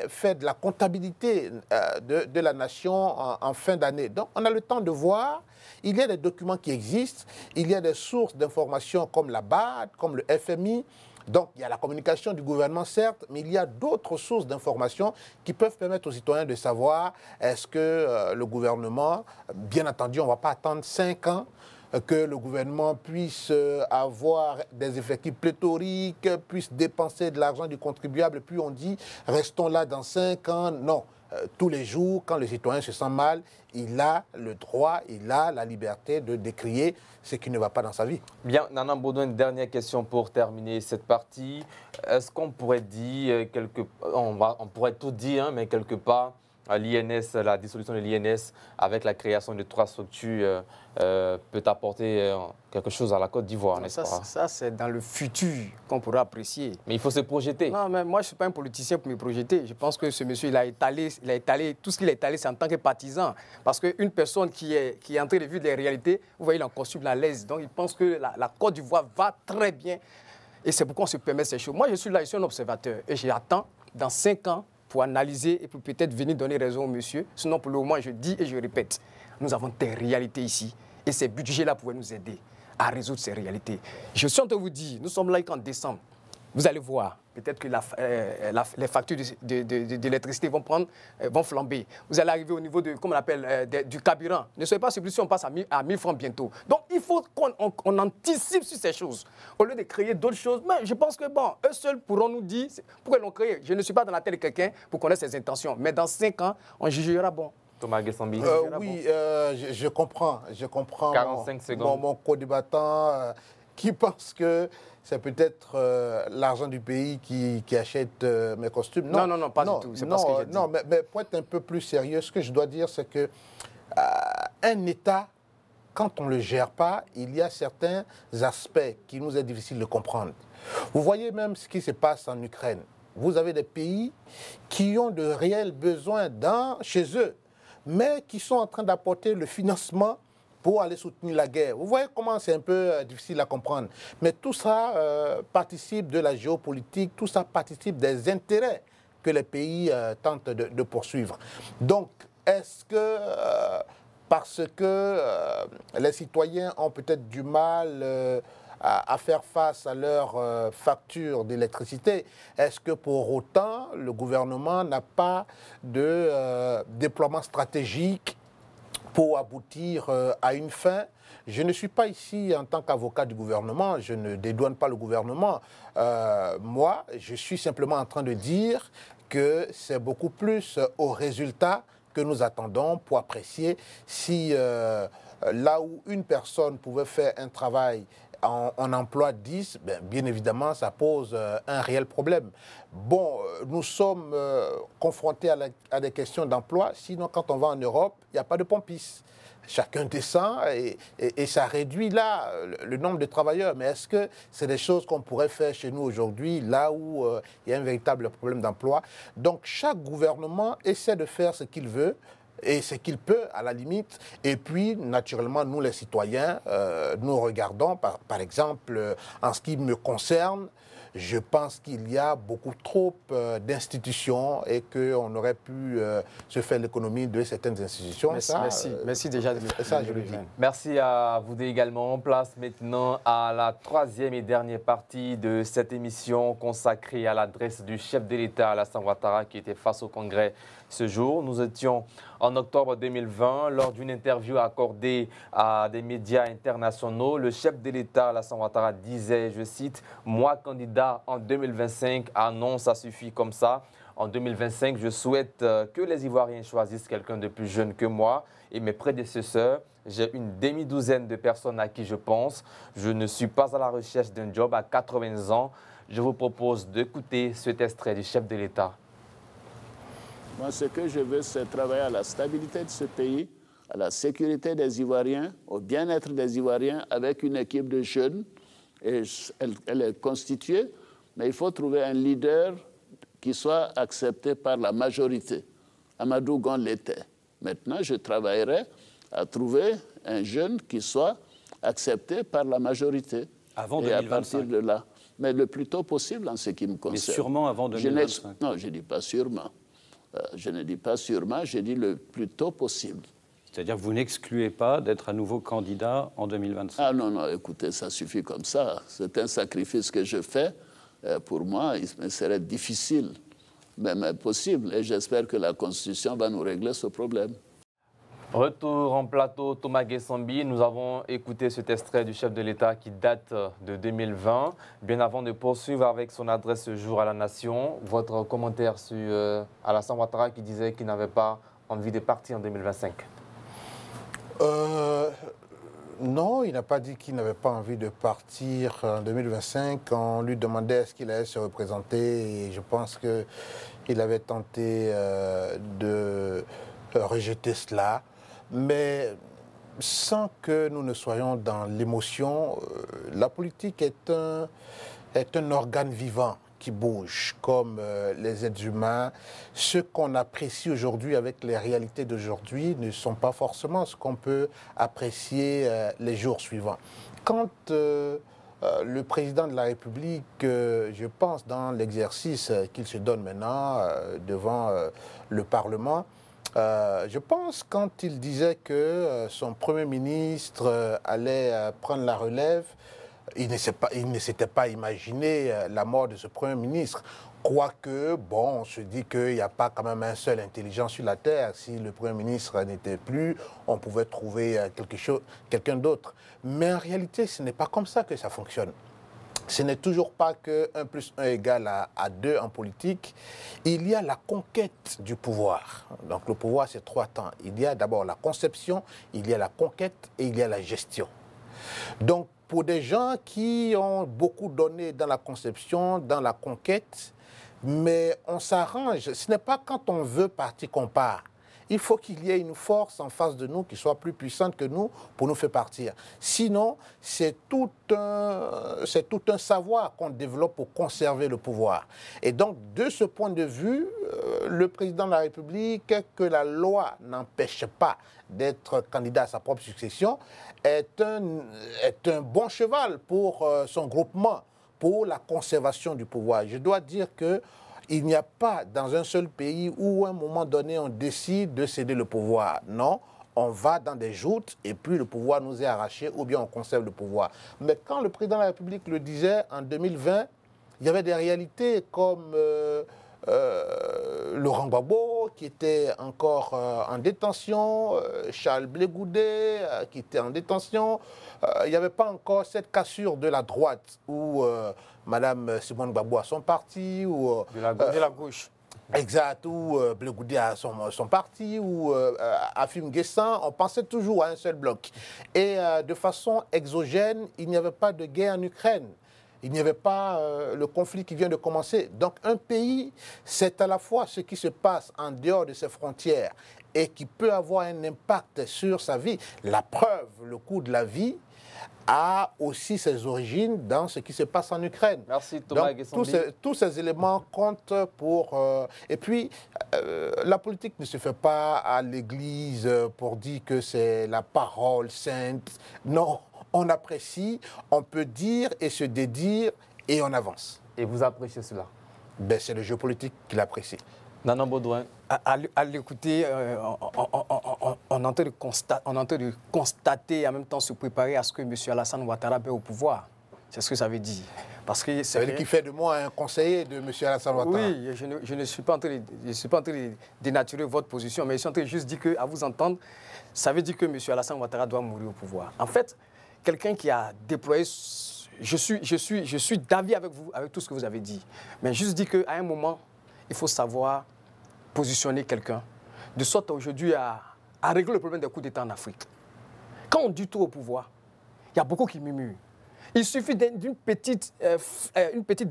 fait de la comptabilité de la nation en fin d'année. Donc, on a le temps de voir. Il y a des documents qui existent, il y a des sources d'informations comme la BAD, comme le FMI. Donc, il y a la communication du gouvernement, certes, mais il y a d'autres sources d'informations qui peuvent permettre aux citoyens de savoir est-ce que le gouvernement, bien entendu, on ne va pas attendre 5 ans que le gouvernement puisse avoir des effectifs pléthoriques, puisse dépenser de l'argent du contribuable, puis on dit restons là dans 5 ans. Non. Tous les jours, quand le citoyen se sent mal, il a le droit, il a la liberté de décrier ce qui ne va pas dans sa vie. Bien, Nana Baudouin, une dernière question pour terminer cette partie. Est-ce qu'on pourrait dire, on pourrait tout dire, mais quelque part, l'INS, la dissolution de l'INS avec la création de 3 structures peut apporter quelque chose à la Côte d'Ivoire, n'est-ce pas? Ça, c'est dans le futur qu'on pourra apprécier. Mais il faut se projeter. Non, mais moi, je ne suis pas un politicien pour me projeter. Je pense que ce monsieur, il a étalé tout ce qu'il a étalé, c'est en tant que partisan. Parce qu'une personne qui est en train de vivre les réalités, vous voyez, il est en costume à l'aise. Donc, il pense que la Côte d'Ivoire va très bien. Et c'est pourquoi on se permet ces choses. Moi, je suis là, je suis un observateur. Et j'attends, dans 5 ans, pour analyser et pour peut-être venir donner raison au monsieur. Sinon, pour le moment, je dis et je répète, nous avons des réalités ici. Et ces budgets-là pourraient nous aider à résoudre ces réalités. Je suis en train de vous dire, nous sommes là qu'en décembre. Vous allez voir, peut-être que les factures d'électricité vont flamber. Vous allez arriver au niveau de, comme on appelle, du carburant. Ne soyez pas surpris si on passe à 1000 francs bientôt. Donc, il faut qu'on anticipe sur ces choses. Au lieu de créer d'autres choses, mais je pense que, bon, eux seuls pourront nous dire pourquoi ils l'ont créé. Je ne suis pas dans la tête de quelqu'un pour connaître ses intentions. Mais dans 5 ans, on jugera bon. Thomas Guessambi. Oui, je comprends. 45 secondes. Mon co-débattant qui pense que c'est peut-être l'argent du pays qui achète mes costumes. Non, pas du tout. C'est pas ce que j'ai dit. Non, mais pour être un peu plus sérieux, ce que je dois dire, c'est que un État, quand on ne le gère pas, il y a certains aspects qui nous est difficile de comprendre. Vous voyez même ce qui se passe en Ukraine. Vous avez des pays qui ont de réels besoins chez eux, mais qui sont en train d'apporter le financement pour aller soutenir la guerre. Vous voyez comment c'est un peu difficile à comprendre. Mais tout ça participe de la géopolitique, tout ça participe des intérêts que les pays tentent de poursuivre. Donc, est-ce que parce que les citoyens ont peut-être du mal à faire face à leurs factures d'électricité, est-ce que pour autant le gouvernement n'a pas de déploiement stratégique pour aboutir à une fin? Je ne suis pas ici en tant qu'avocat du gouvernement, je ne dédouane pas le gouvernement. Moi, je suis simplement en train de dire que c'est beaucoup plus au résultat que nous attendons pour apprécier si là où une personne pouvait faire un travail en emploi 10, bien évidemment, ça pose un réel problème. Bon, nous sommes confrontés à des questions d'emploi, sinon quand on va en Europe, il n'y a pas de pompistes. Chacun descend et ça réduit là le nombre de travailleurs. Mais est-ce que c'est des choses qu'on pourrait faire chez nous aujourd'hui, là où il y a un véritable problème d'emploi? Donc chaque gouvernement essaie de faire ce qu'il veut et ce qu'il peut, à la limite. Et puis, naturellement, nous, les citoyens, nous regardons, par exemple, en ce qui me concerne, je pense qu'il y a beaucoup trop d'institutions et qu'on aurait pu se faire l'économie de certaines institutions. Merci déjà de ça, je le dis. Merci à vous deux également. Place maintenant à la troisième et dernière partie de cette émission consacrée à l'adresse du chef de l'État, Alassane Ouattara, qui était face au Congrès ce jour. Nous étions en octobre 2020 lors d'une interview accordée à des médias internationaux. Le chef de l'État, Alassane Ouattara, disait, je cite, « Moi, candidat en 2025, ah non, ça suffit comme ça. En 2025, je souhaite que les Ivoiriens choisissent quelqu'un de plus jeune que moi et mes prédécesseurs. J'ai une demi-douzaine de personnes à qui je pense. Je ne suis pas à la recherche d'un job à 80 ans. Je vous propose d'écouter cet extrait du chef de l'État. Moi, ce que je veux, c'est travailler à la stabilité de ce pays, à la sécurité des Ivoiriens, au bien-être des Ivoiriens, avec une équipe de jeunes. Et elle est constituée, mais il faut trouver un leader qui soit accepté par la majorité. Amadou Gon l'était. Maintenant, je travaillerai à trouver un jeune qui soit accepté par la majorité. Avant 2025. Et à partir de là. Mais le plus tôt possible en ce qui me concerne. Mais sûrement avant 2025. Non, je ne dis pas sûrement. Je ne dis pas sûrement, je dis le plus tôt possible. C'est-à-dire que vous n'excluez pas d'être à nouveau candidat en 2025? Ah non, non, écoutez, ça suffit comme ça. C'est un sacrifice que je fais. Pour moi, il me serait difficile, même impossible. Et j'espère que la Constitution va nous régler ce problème. Retour en plateau, Thomas Guessambi. Nous avons écouté cet extrait du chef de l'État qui date de 2020. Bien avant de poursuivre avec son adresse ce jour à la Nation, votre commentaire sur Alassane Ouattara qui disait qu'il n'avait pas envie de partir en 2025. Non, il n'a pas dit qu'il n'avait pas envie de partir en 2025. On lui demandait est-ce qu'il allait se représenter et je pense qu'il avait tenté de rejeter cela. Mais sans que nous ne soyons dans l'émotion, la politique est un organe vivant qui bouge, comme les êtres humains. Ce qu'on apprécie aujourd'hui avec les réalités d'aujourd'hui ne sont pas forcément ce qu'on peut apprécier les jours suivants. Quand le président de la République, je pense, dans l'exercice qu'il se donne maintenant devant le Parlement, Je pense quand il disait que son Premier ministre allait prendre la relève, il ne s'était pas imaginé la mort de ce Premier ministre. Quoique, bon, on se dit qu'il n'y a pas quand même un seul intelligent sur la Terre. Si le Premier ministre n'était plus, on pouvait trouver quelqu'un d'autre. Mais en réalité, ce n'est pas comme ça que ça fonctionne. Ce n'est toujours pas que 1 plus 1 égale à 2 en politique. Il y a la conquête du pouvoir. Donc le pouvoir, c'est 3 temps. Il y a d'abord la conception, il y a la conquête et il y a la gestion. Donc pour des gens qui ont beaucoup donné dans la conception, dans la conquête, mais on s'arrange. Ce n'est pas quand on veut partir qu'on part. Il faut qu'il y ait une force en face de nous qui soit plus puissante que nous pour nous faire partir. Sinon, c'est tout un savoir qu'on développe pour conserver le pouvoir. Et donc, de ce point de vue, le président de la République, que la loi n'empêche pas d'être candidat à sa propre succession, est un bon cheval pour son groupement, pour la conservation du pouvoir. Je dois dire que il n'y a pas dans un seul pays où à un moment donné on décide de céder le pouvoir. Non, on va dans des joutes et puis le pouvoir nous est arraché ou bien on conserve le pouvoir. Mais quand le président de la République le disait en 2020, il y avait des réalités comme Laurent Gbagbo qui était encore en détention, Charles Blé Goudé qui était en détention. Il n'y avait pas encore cette cassure de la droite où Madame Simone Gbagbo a son parti, ou de la gauche. Exact, ou Blé Goudé a son parti, ou Afim Guessan, on pensait toujours à un seul bloc. Et de façon exogène, il n'y avait pas de guerre en Ukraine. Il n'y avait pas le conflit qui vient de commencer. Donc un pays, c'est à la fois ce qui se passe en dehors de ses frontières et qui peut avoir un impact sur sa vie. La preuve, le coût de la vie, a aussi ses origines dans ce qui se passe en Ukraine. Merci Thomas Donc, tous ces éléments comptent pour... et puis, la politique ne se fait pas à l'église pour dire que c'est la parole sainte. Non, on apprécie, on peut dire et se dédire et on avance. Et vous appréciez cela? Ben, c'est le jeu politique qui l'apprécie. Nanan Baudouin. À l'écouter, on est en train de constater et en même temps se préparer à ce que M. Alassane Ouattara ait au pouvoir. C'est ce que ça veut dire. Parce que ça veut dire qu'il fait de moi un conseiller de M. Alassane Ouattara. Oui, je ne suis pas en train de dénaturer votre position, mais je suis en train de juste dire qu'à vous entendre, ça veut dire que M. Alassane Ouattara doit mourir au pouvoir. En fait, quelqu'un qui a déployé... Je suis d'avis avec vous, avec tout ce que vous avez dit. Mais juste dire qu'à un moment, il faut savoir positionner quelqu'un, de sorte aujourd'hui à régler le problème des coups d'État en Afrique. Quand on dit tout au pouvoir, il y a beaucoup qui murmurent. Il suffit d'une petite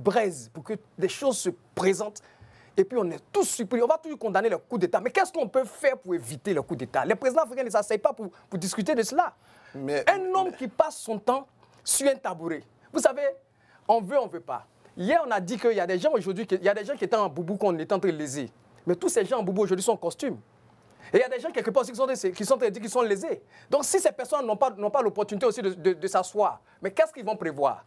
braise pour que des choses se présentent et puis on est tous surpris. On va toujours condamner le coup d'État. Mais qu'est-ce qu'on peut faire pour éviter le coup d'État? Les présidents africains ne s'asseyent pas pour discuter de cela. Un homme qui passe son temps sur un tabouret. Vous savez, on veut pas. Hier, on a dit qu'il y a des gens aujourd'hui, il y a des gens qui étaient en boubou qu'on est en train de léser. Mais tous ces gens en boubou aujourd'hui sont en costume. Et il y a des gens quelque part aussi qui sont lésés. Donc si ces personnes n'ont pas l'opportunité aussi de s'asseoir, mais qu'est-ce qu'ils vont prévoir?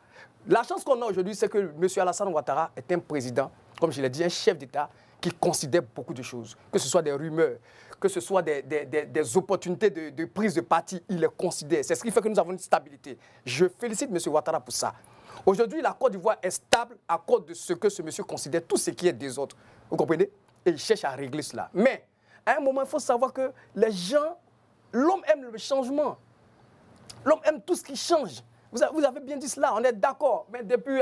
La chance qu'on a aujourd'hui, c'est que M. Alassane Ouattara est un président, comme je l'ai dit, un chef d'État qui considère beaucoup de choses. Que ce soit des rumeurs, que ce soit des opportunités de prise de parti, il les considère. C'est ce qui fait que nous avons une stabilité. Je félicite M. Ouattara pour ça. Aujourd'hui, la Côte d'Ivoire est stable à cause de ce que ce monsieur considère, tout ce qui est des autres. Vous comprenez? Et il cherche à régler cela. Mais, à un moment, il faut savoir que les gens, l'homme aime le changement. L'homme aime tout ce qui change. Vous avez bien dit cela, on est d'accord. Mais depuis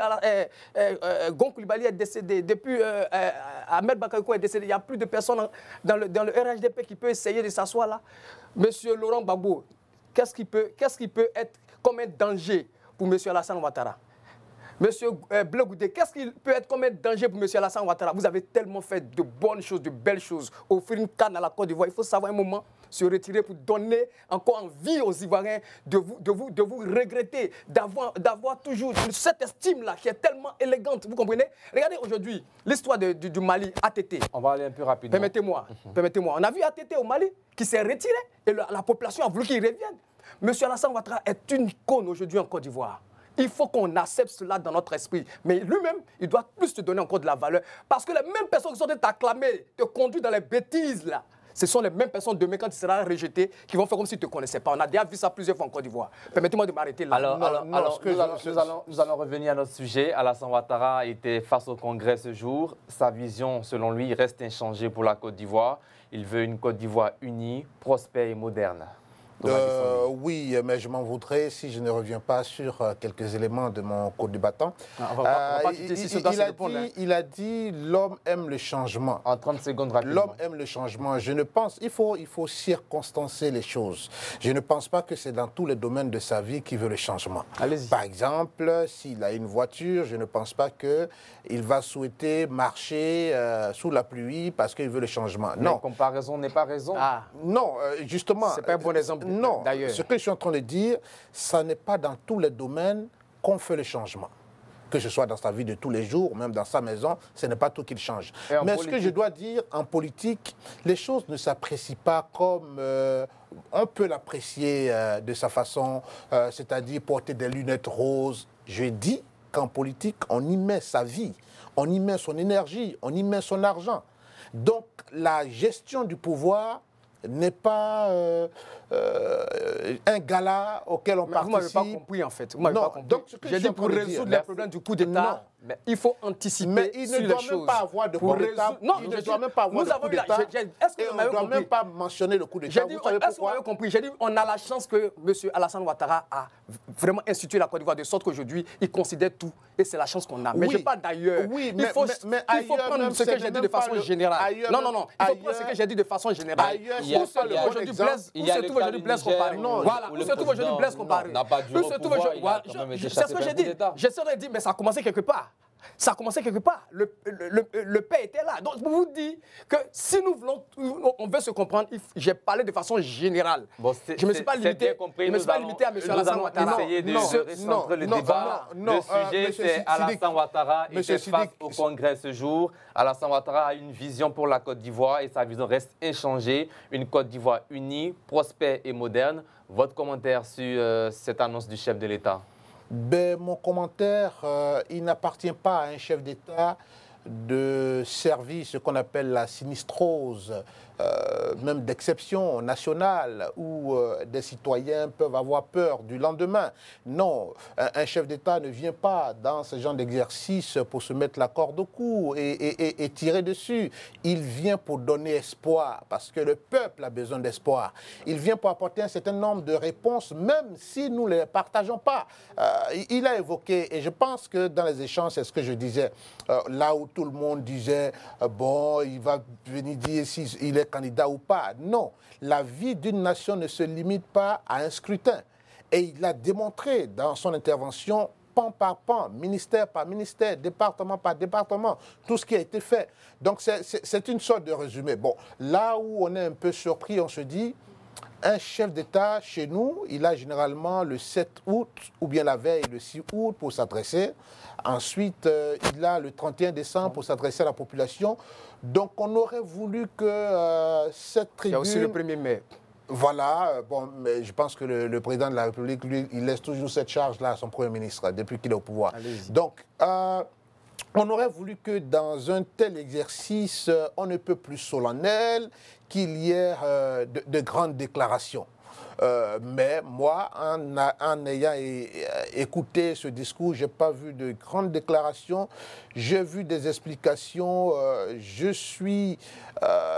Gon Coulibaly est décédé, depuis Ahmed Bakayoko est décédé, il n'y a plus de personnes dans le RHDP qui peut essayer de s'asseoir là. Monsieur Laurent Gbagbo, qu'est-ce qui peut être comme un danger pour monsieur Alassane Ouattara? Monsieur Blé Goudé, qu'est-ce qui peut être comme un danger pour monsieur Alassane Ouattara? Vous avez tellement fait de bonnes choses, de belles choses, offrir une canne à la Côte d'Ivoire. Il faut savoir un moment se retirer pour donner encore envie aux Ivoiriens de vous regretter, d'avoir toujours cette estime-là qui est tellement élégante. Vous comprenez? Regardez aujourd'hui l'histoire du Mali, ATT. On va aller un peu rapidement. Permettez-moi. On a vu ATT au Mali qui s'est retiré et la population a voulu qu'il revienne. Monsieur Alassane Ouattara est une icône aujourd'hui en Côte d'Ivoire. Il faut qu'on accepte cela dans notre esprit. Mais lui-même, il doit plus te donner encore de la valeur. Parce que les mêmes personnes qui sont en train de t'acclamer, te conduisent dans les bêtises, là, ce sont les mêmes personnes demain, quand tu seras rejeté, qui vont faire comme si tu ne te connaissaient pas. On a déjà vu ça plusieurs fois en Côte d'Ivoire. Permettez-moi de m'arrêter là. Alors, nous allons revenir à notre sujet. Alassane Ouattara était face au Congrès ce jour. Sa vision, selon lui, reste inchangée pour la Côte d'Ivoire. Il veut une Côte d'Ivoire unie, prospère et moderne. Oui, mais je m'en voudrais si je ne reviens pas sur quelques éléments de mon co-débattant. Il a dit l'homme aime le changement. En 30 secondes, rapidement. L'homme aime le changement. Je ne pense, il faut circonstancer les choses. Je ne pense pas que c'est dans tous les domaines de sa vie qu'il veut le changement. Par exemple, s'il a une voiture, je ne pense pas qu'il va souhaiter marcher sous la pluie parce qu'il veut le changement. Mais non. Comparaison n'est pas raison. Non, justement. C'est pas un bon exemple. Non, ce que je suis en train de dire, ça n'est pas dans tous les domaines qu'on fait le changement. Que ce soit dans sa vie de tous les jours, même dans sa maison, ce n'est pas tout qu'il change. Mais ce que je dois dire, en politique, les choses ne s'apprécient pas comme on peut l'apprécier de sa façon, c'est-à-dire porter des lunettes roses. Je dis qu'en politique, on y met sa vie, on y met son énergie, on y met son argent. Donc, la gestion du pouvoir n'est pas un gala auquel on participe. Vous ne m'avez pas compris, en fait. Vous m'avez pas compris. J'ai dit pour résoudre les problèmes du coup d'État, il faut anticiper mais il ne doit même pas avoir de coup d'État. Non, il ne doit même pas avoir de coup d'État. Est-ce que vous m'avez compris? On ne doit même pas mentionner le coup d'État. Est-ce que vous m'avez compris? J'ai dit, on a la chance que M. Alassane Ouattara a vraiment institué la Côte d'Ivoire de sorte qu'aujourd'hui, il considère tout. Et c'est la chance qu'on a. Mais je parle d'ailleurs. Oui, il faut prendre ce que j'ai dit de façon générale. Non, non, non. Il faut prendre ce que j'ai dit de façon générale. Il y a le cas du Niger, voilà, où se trouve aujourd'hui Blaise Compaoré. C'est ce que j'ai dit. J'essaie de dire, mais ça a commencé quelque part. Ça a commencé quelque part. Le père était là. Donc, je vous dis que si nous voulons, on veut se comprendre, j'ai parlé de façon générale. Je ne me suis pas limité à M. Alassane Ouattara. Nous allons essayer de recentrer le débat. Le sujet, c'est Alassane Ouattara était face au Congrès ce jour. Alassane Ouattara a une vision pour la Côte d'Ivoire et sa vision reste inchangée. Une Côte d'Ivoire unie, prospère et moderne. Votre commentaire sur cette annonce du chef de l'État? Mon commentaire, il n'appartient pas à un chef d'État de servir ce qu'on appelle la sinistrose, même d'exception nationale, où des citoyens peuvent avoir peur du lendemain. Non, un chef d'État ne vient pas dans ce genre d'exercice pour se mettre la corde au cou et tirer dessus. Il vient pour donner espoir, parce que le peuple a besoin d'espoir. Il vient pour apporter un certain nombre de réponses, même si nous ne les partageons pas. Il a évoqué, et je pense que dans les échanges, c'est ce que je disais, là où tout le monde disait, bon, il va venir dire s'il est candidat ou pas. Non, la vie d'une nation ne se limite pas à un scrutin. Et il a démontré dans son intervention, pan par pan, ministère par ministère, département par département, tout ce qui a été fait. Donc c'est une sorte de résumé. Bon, là où on est un peu surpris, on se dit, un chef d'État, chez nous, il a généralement le 7 août ou bien la veille, le 6 août pour s'adresser. Ensuite, il a le 31 décembre pour s'adresser à la population. Donc, on aurait voulu que cette tribune... Il y a aussi le 1er mai. Voilà, bon, mais je pense que le président de la République, lui, il laisse toujours cette charge-là à son Premier ministre depuis qu'il est au pouvoir. Donc, on aurait voulu que dans un tel exercice, on ne peut plus solennel, qu'il y ait de grandes déclarations. Mais moi, en ayant écouté ce discours, je n'ai pas vu de grandes déclarations. J'ai vu des explications. Je suis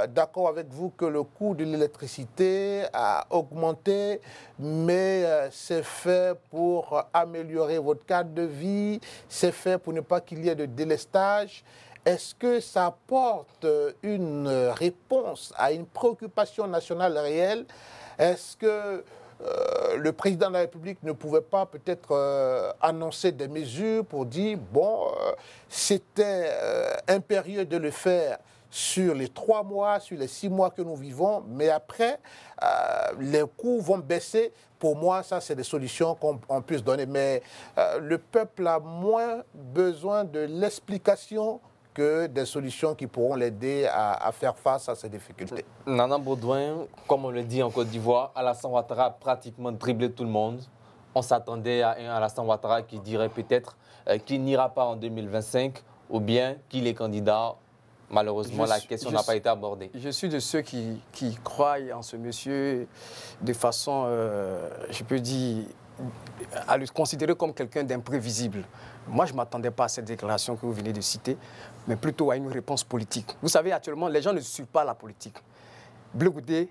d'accord avec vous que le coût de l'électricité a augmenté, mais c'est fait pour améliorer votre cadre de vie, c'est fait pour ne pas qu'il y ait de délestage. Est-ce que ça apporte une réponse à une préoccupation nationale réelle? Est-ce que le président de la République ne pouvait pas peut-être annoncer des mesures pour dire, bon, c'était impérieux de le faire sur les 3 mois, sur les 6 mois que nous vivons, mais après, les coûts vont baisser. Pour moi, ça, c'est des solutions qu'on puisse donner. Mais le peuple a moins besoin de l'explication que des solutions qui pourront l'aider à faire face à ces difficultés. Nana Baudouin, comme on le dit en Côte d'Ivoire, Alassane Ouattara a pratiquement dribblé tout le monde. On s'attendait à un Alassane Ouattara qui dirait peut-être qu'il n'ira pas en 2025 ou bien qu'il est candidat Malheureusement, la question n'a pas été abordée. Je suis de ceux qui croient en ce monsieur de façon, je peux dire, à le considérer comme quelqu'un d'imprévisible. Moi, je ne m'attendais pas à cette déclaration que vous venez de citer, mais plutôt à une réponse politique. Vous savez, actuellement, les gens ne suivent pas la politique. Bleu Goudé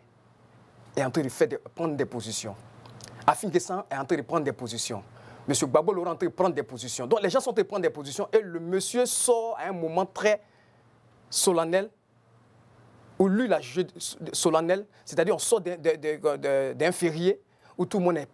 est en train de prendre des positions. Afin Guessan est en train de prendre des positions. M. Gbagbo Laurent est en train de prendre des positions. Donc, les gens sont en train de prendre des positions et le monsieur sort à un moment très solennel, où lui, la jugé solennel, c'est-à-dire on sort d'un férié où tout le monde est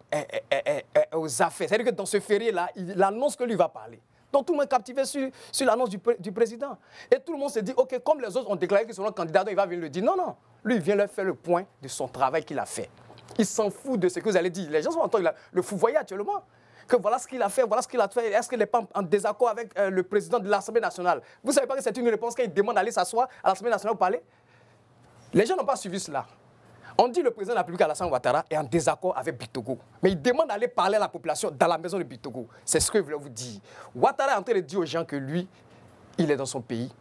aux affaires. C'est-à-dire que dans ce férié-là, il annonce que lui va parler. Donc tout le monde est captivé sur l'annonce du président. Et tout le monde se dit, OK, comme les autres ont déclaré qu'ils seront candidats, donc il va venir le dire. Non, non. Lui, il vient leur faire le point de son travail qu'il a fait. Il s'en fout de ce que vous allez dire. Les gens sont en train de le fouvoyer actuellement. Que voilà ce qu'il a fait, voilà ce qu'il a fait. Est-ce qu'il n'est pas en désaccord avec le président de l'Assemblée nationale? Vous ne savez pas que c'est une réponse quand il demande d'aller s'asseoir à l'Assemblée nationale pour parler? Les gens n'ont pas suivi cela. On dit que le président de la République, Alassane Ouattara, est en désaccord avec Bictogo. Mais il demande d'aller parler à la population dans la maison de Bictogo. C'est ce que je voulais vous dire. Ouattara est en train de dire aux gens que lui, il est dans son pays.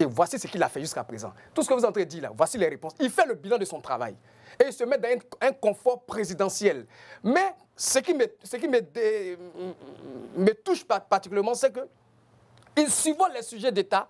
Et voici ce qu'il a fait jusqu'à présent. Tout ce que vous êtes en train de dire là, voici les réponses. Il fait le bilan de son travail. Et il se met dans un confort présidentiel. Mais ce qui me touche particulièrement, c'est qu'il survole les sujets d'État,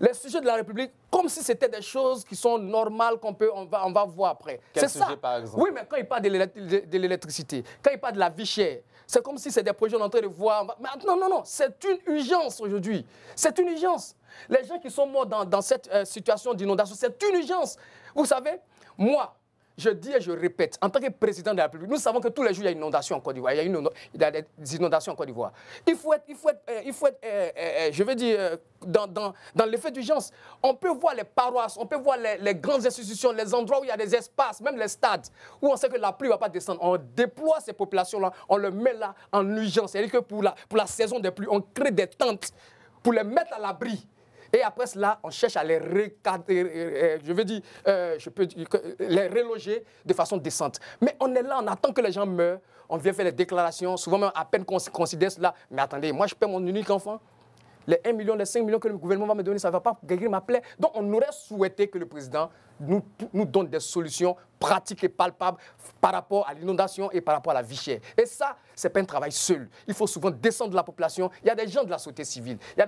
les sujets de la République, comme si c'était des choses qui sont normales on va voir après. Quel sujet, par exemple? Oui, mais quand il parle de l'électricité, quand il parle de la vie chère, c'est comme si c'est des projets qu'on est en train de voir. Mais non, non, non, c'est une urgence aujourd'hui. C'est une urgence. Les gens qui sont morts dans cette situation d'inondation, c'est une urgence. Vous savez, moi, je dis et je répète, en tant que président de la République, nous savons que tous les jours, il y a une inondation en Côte d'Ivoire. Il y a des inondations en Côte d'Ivoire. Il faut être je veux dire, dans l'effet d'urgence. On peut voir les paroisses, on peut voir les grandes institutions, les endroits où il y a des espaces, même les stades, où on sait que la pluie ne va pas descendre. On déploie ces populations-là, on les met là en urgence. C'est-à-dire que pour la saison des pluies, on crée des tentes pour les mettre à l'abri. Et après cela, on cherche à les les reloger de façon décente. Mais on est là, on attend que les gens meurent, on vient faire des déclarations, souvent même à peine qu'on considère cela. Mais attendez, moi je perds mon unique enfant. Les 1 million, les 5 millions que le gouvernement va me donner, ça ne va pas guérir ma plaie. Donc on aurait souhaité que le président nous donne des solutions pratiques et palpables par rapport à l'inondation et par rapport à la vie chère. Et ça, ce n'est pas un travail seul. Il faut souvent descendre la population. Il y a des gens de la société civile, il y a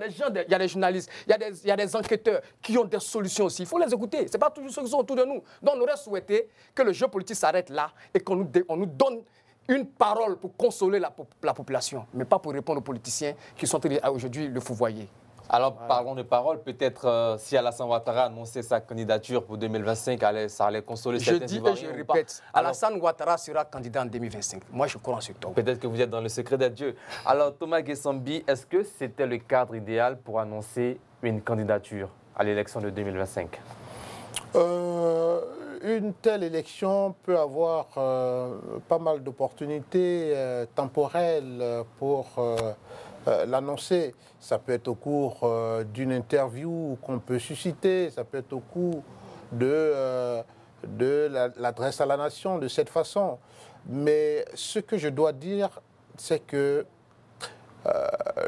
des journalistes, il y a des enquêteurs qui ont des solutions aussi. Il faut les écouter. Ce n'est pas toujours ceux qui sont autour de nous. Donc on aurait souhaité que le jeu politique s'arrête là et qu'on nous donne une parole pour consoler la population, mais pas pour répondre aux politiciens qui sont aujourd'hui le fouvoyer. Alors, parlons de parole. Peut-être si Alassane Ouattara annonçait sa candidature pour 2025, ça allait consoler certains Ivoiriens. Je dis et je répète, Alassane Ouattara sera candidat en 2025. Moi, je crois en ce temps. Peut-être que vous êtes dans le secret des dieux. Alors, Thomas Guessambi, est-ce que c'était le cadre idéal pour annoncer une candidature à l'élection de 2025? Une telle élection peut avoir pas mal d'opportunités temporelles pour l'annoncer. Ça peut être au cours d'une interview qu'on peut susciter, ça peut être au cours de l'adresse à la nation de cette façon. Mais ce que je dois dire, c'est que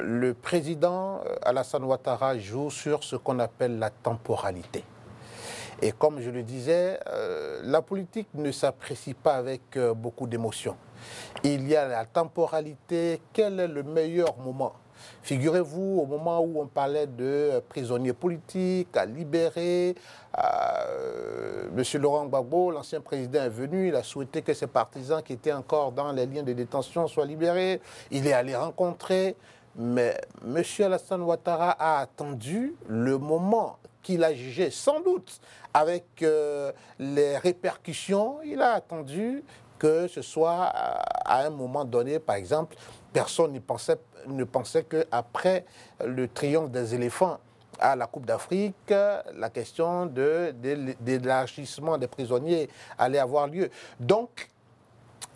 le président Alassane Ouattara joue sur ce qu'on appelle la temporalité. Et comme je le disais, la politique ne s'apprécie pas avec beaucoup d'émotion. Il y a la temporalité. Quel est le meilleur moment? Figurez-vous, au moment où on parlait de prisonniers politiques à libérer, M. Laurent Gbagbo, l'ancien président, est venu, il a souhaité que ses partisans qui étaient encore dans les liens de détention soient libérés. Il est allé rencontrer, mais M. Alassane Ouattara a attendu le moment qu'il a jugé, sans doute, avec les répercussions, il a attendu que ce soit à un moment donné, par exemple, personne ne pensait qu'après le triomphe des éléphants à la Coupe d'Afrique, la question de l'élargissement des prisonniers allait avoir lieu. Donc,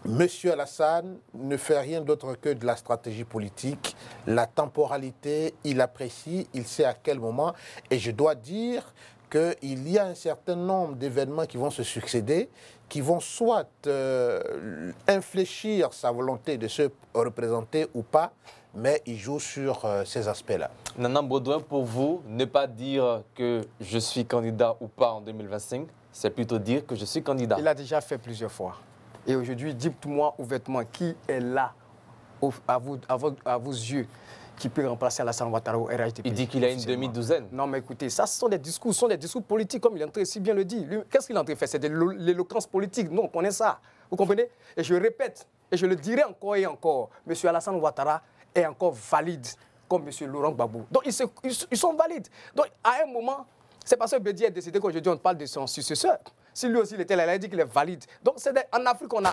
M. Alassane ne fait rien d'autre que de la stratégie politique, la temporalité, il apprécie, il sait à quel moment. Et je dois dire qu'il y a un certain nombre d'événements qui vont se succéder, qui vont soit infléchir sa volonté de se représenter ou pas, mais il joue sur ces aspects-là. Nana Baudouin, pour vous, ne pas dire que je suis candidat ou pas en 2025, c'est plutôt dire que je suis candidat. Il a déjà fait plusieurs fois. Et aujourd'hui, dites-moi ouvertement qui est là, à vos yeux, qui peut remplacer Alassane Ouattara au RHDP. Il dit qu'il a une demi-douzaine. Non, mais écoutez, ça, ce sont des discours politiques, comme il est en train de si bien le dire. Qu'est-ce qu'il est en train de faire? C'est de l'éloquence politique. Non, on connaît ça. Vous comprenez? Et je répète, et je le dirai encore et encore, M. Alassane Ouattara est encore valide, comme M. Laurent Gbagbo. Donc, ils sont valides. Donc, à un moment, c'est parce que Bédi a décidé qu'aujourd'hui, on parle de son successeur. Si lui aussi il était là, il a dit qu'il est valide. Donc, en Afrique, on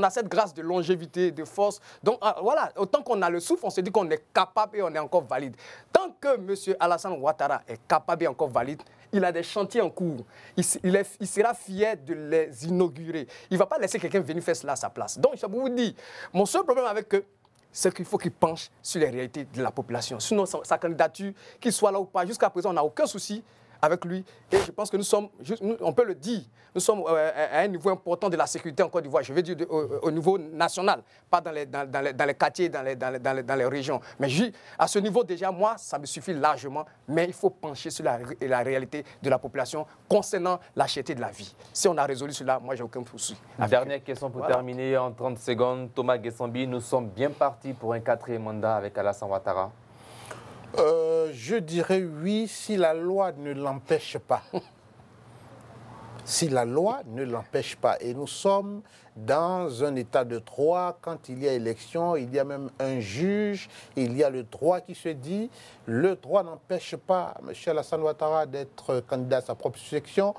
a cette grâce de longévité, de force. Donc, voilà, autant qu'on a le souffle, on se dit qu'on est capable et on est encore valide. Tant que M. Alassane Ouattara est capable et encore valide, il a des chantiers en cours. Il sera fier de les inaugurer. Il ne va pas laisser quelqu'un venir faire cela à sa place. Donc, je vous dis, mon seul problème avec eux, c'est qu'il faut qu'il penche sur les réalités de la population. Sinon, sa candidature, qu'il soit là ou pas, jusqu'à présent, on n'a aucun souci avec lui. Et je pense que nous sommes, on peut le dire, nous sommes à un niveau important de la sécurité en Côte d'Ivoire. Je veux dire au niveau national, pas dans les quartiers, dans les régions. Mais à ce niveau, déjà, moi, ça me suffit largement. Mais il faut pencher sur la réalité de la population concernant la cherté de la vie. Si on a résolu cela, moi, j'ai aucun souci. Dernière question pour terminer en 30 secondes. Thomas Guessambi, nous sommes bien partis pour un 4e mandat avec Alassane Ouattara. Je dirais oui si la loi ne l'empêche pas. Si la loi ne l'empêche pas. Et nous sommes dans un état de droit. Quand il y a élection, il y a même un juge. Il y a le droit qui se dit. Le droit n'empêche pas M. Alassane Ouattara d'être candidat à sa propre succession.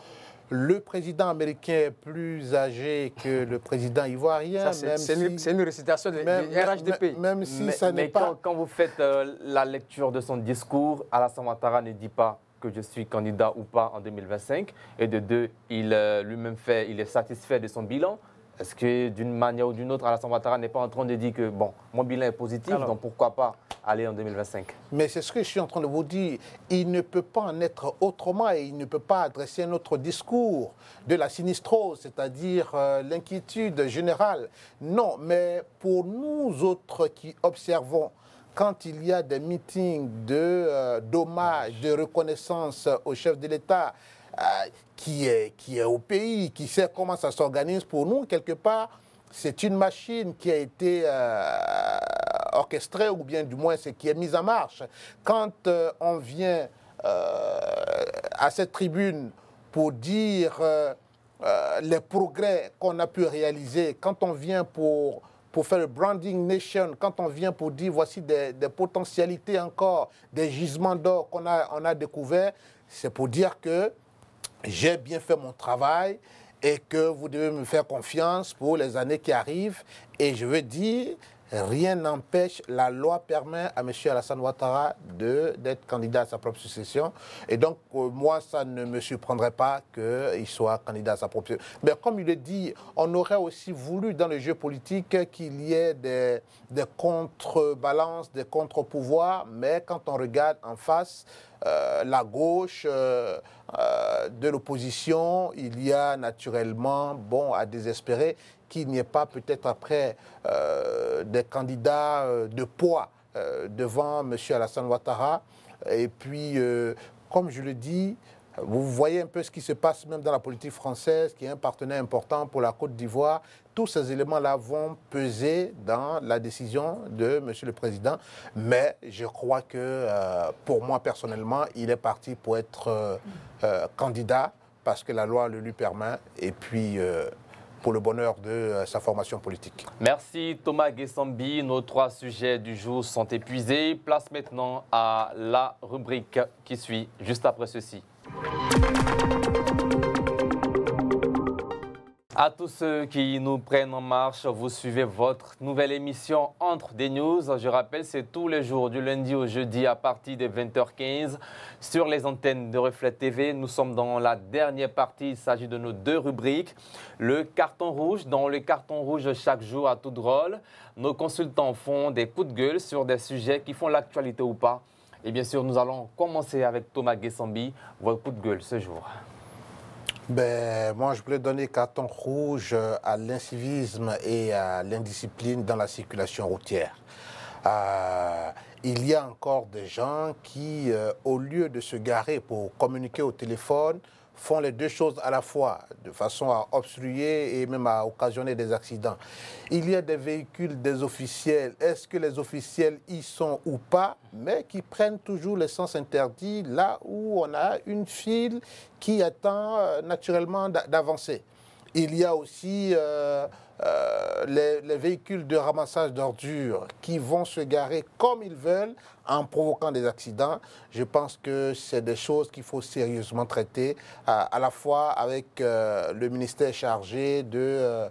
Le président américain est plus âgé que le président ivoirien. C'est une récitation de RHDP. Même si ça n'est pas... Quand vous faites la lecture de son discours, Alassane Ouattara ne dit pas que je suis candidat ou pas en 2025. Et de deux, il lui-même il est satisfait de son bilan. Est-ce que d'une manière ou d'une autre, Alassane Ouattara n'est pas en train de dire que bon, mon bilan est positif, donc pourquoi pas aller en 2025? Mais c'est ce que je suis en train de vous dire. Il ne peut pas en être autrement et il ne peut pas adresser un autre discours de la sinistrose, c'est-à-dire l'inquiétude générale. Non, mais pour nous autres qui observons, quand il y a des meetings d'hommage, de reconnaissance au chef de l'État, qui est au pays, qui sait comment ça s'organise pour nous, quelque part, c'est une machine qui a été orchestrée, ou bien du moins c'est qui est mise en marche. Quand on vient à cette tribune pour dire les progrès qu'on a pu réaliser, quand on vient pour faire le branding nation, quand on vient pour dire voici des potentialités encore, des gisements d'or qu'on a découverts, c'est pour dire que j'ai bien fait mon travail et que vous devez me faire confiance pour les années qui arrivent. Et je veux dire, rien n'empêche, la loi permet à M. Alassane Ouattara d'être candidat à sa propre succession. Et donc, moi, ça ne me surprendrait pas qu'il soit candidat à sa propre succession. Mais comme il le dit, on aurait aussi voulu dans le jeu politique qu'il y ait des contrebalances, des contre-pouvoirs. Mais quand on regarde en face, la gauche de l'opposition, il y a naturellement, bon, à désespérer qu'il n'y ait pas peut-être après des candidats de poids devant M. Alassane Ouattara. Et puis, comme je le dis, vous voyez un peu ce qui se passe même dans la politique française, qui est un partenaire important pour la Côte d'Ivoire. Tous ces éléments-là vont peser dans la décision de M. le Président. Mais je crois que, pour moi personnellement, il est parti pour être candidat parce que la loi le lui permet. Et puis, pour le bonheur de sa formation politique. Merci Thomas Guessambi. Nos 3 sujets du jour sont épuisés. Place maintenant à la rubrique qui suit, juste après ceci. À tous ceux qui nous prennent en marche, vous suivez votre nouvelle émission Entre des News. Je rappelle, c'est tous les jours, du lundi au jeudi à partir de 20h15 sur les antennes de Reflet TV. Nous sommes dans la dernière partie. Il s'agit de nos 2 rubriques. Le carton rouge. Dans le carton rouge, chaque jour à tout drôle, nos consultants font des coups de gueule sur des sujets qui font l'actualité ou pas. Et bien sûr, nous allons commencer avec Thomas Guessambi. Votre coup de gueule ce jour. Ben, moi, je voulais donner carton rouge à l'incivisme et à l'indiscipline dans la circulation routière. Il y a encore des gens qui, au lieu de se garer pour communiquer au téléphone, font les deux choses à la fois, de façon à obstruer et même à occasionner des accidents. Il y a des véhicules des officiels, est-ce que les officiels y sont ou pas, mais qui prennent toujours les sens interdits là où on a une file qui attend naturellement d'avancer. Il y a aussi les véhicules de ramassage d'ordures qui vont se garer comme ils veulent en provoquant des accidents. Je pense que c'est des choses qu'il faut sérieusement traiter, à la fois avec le ministère chargé de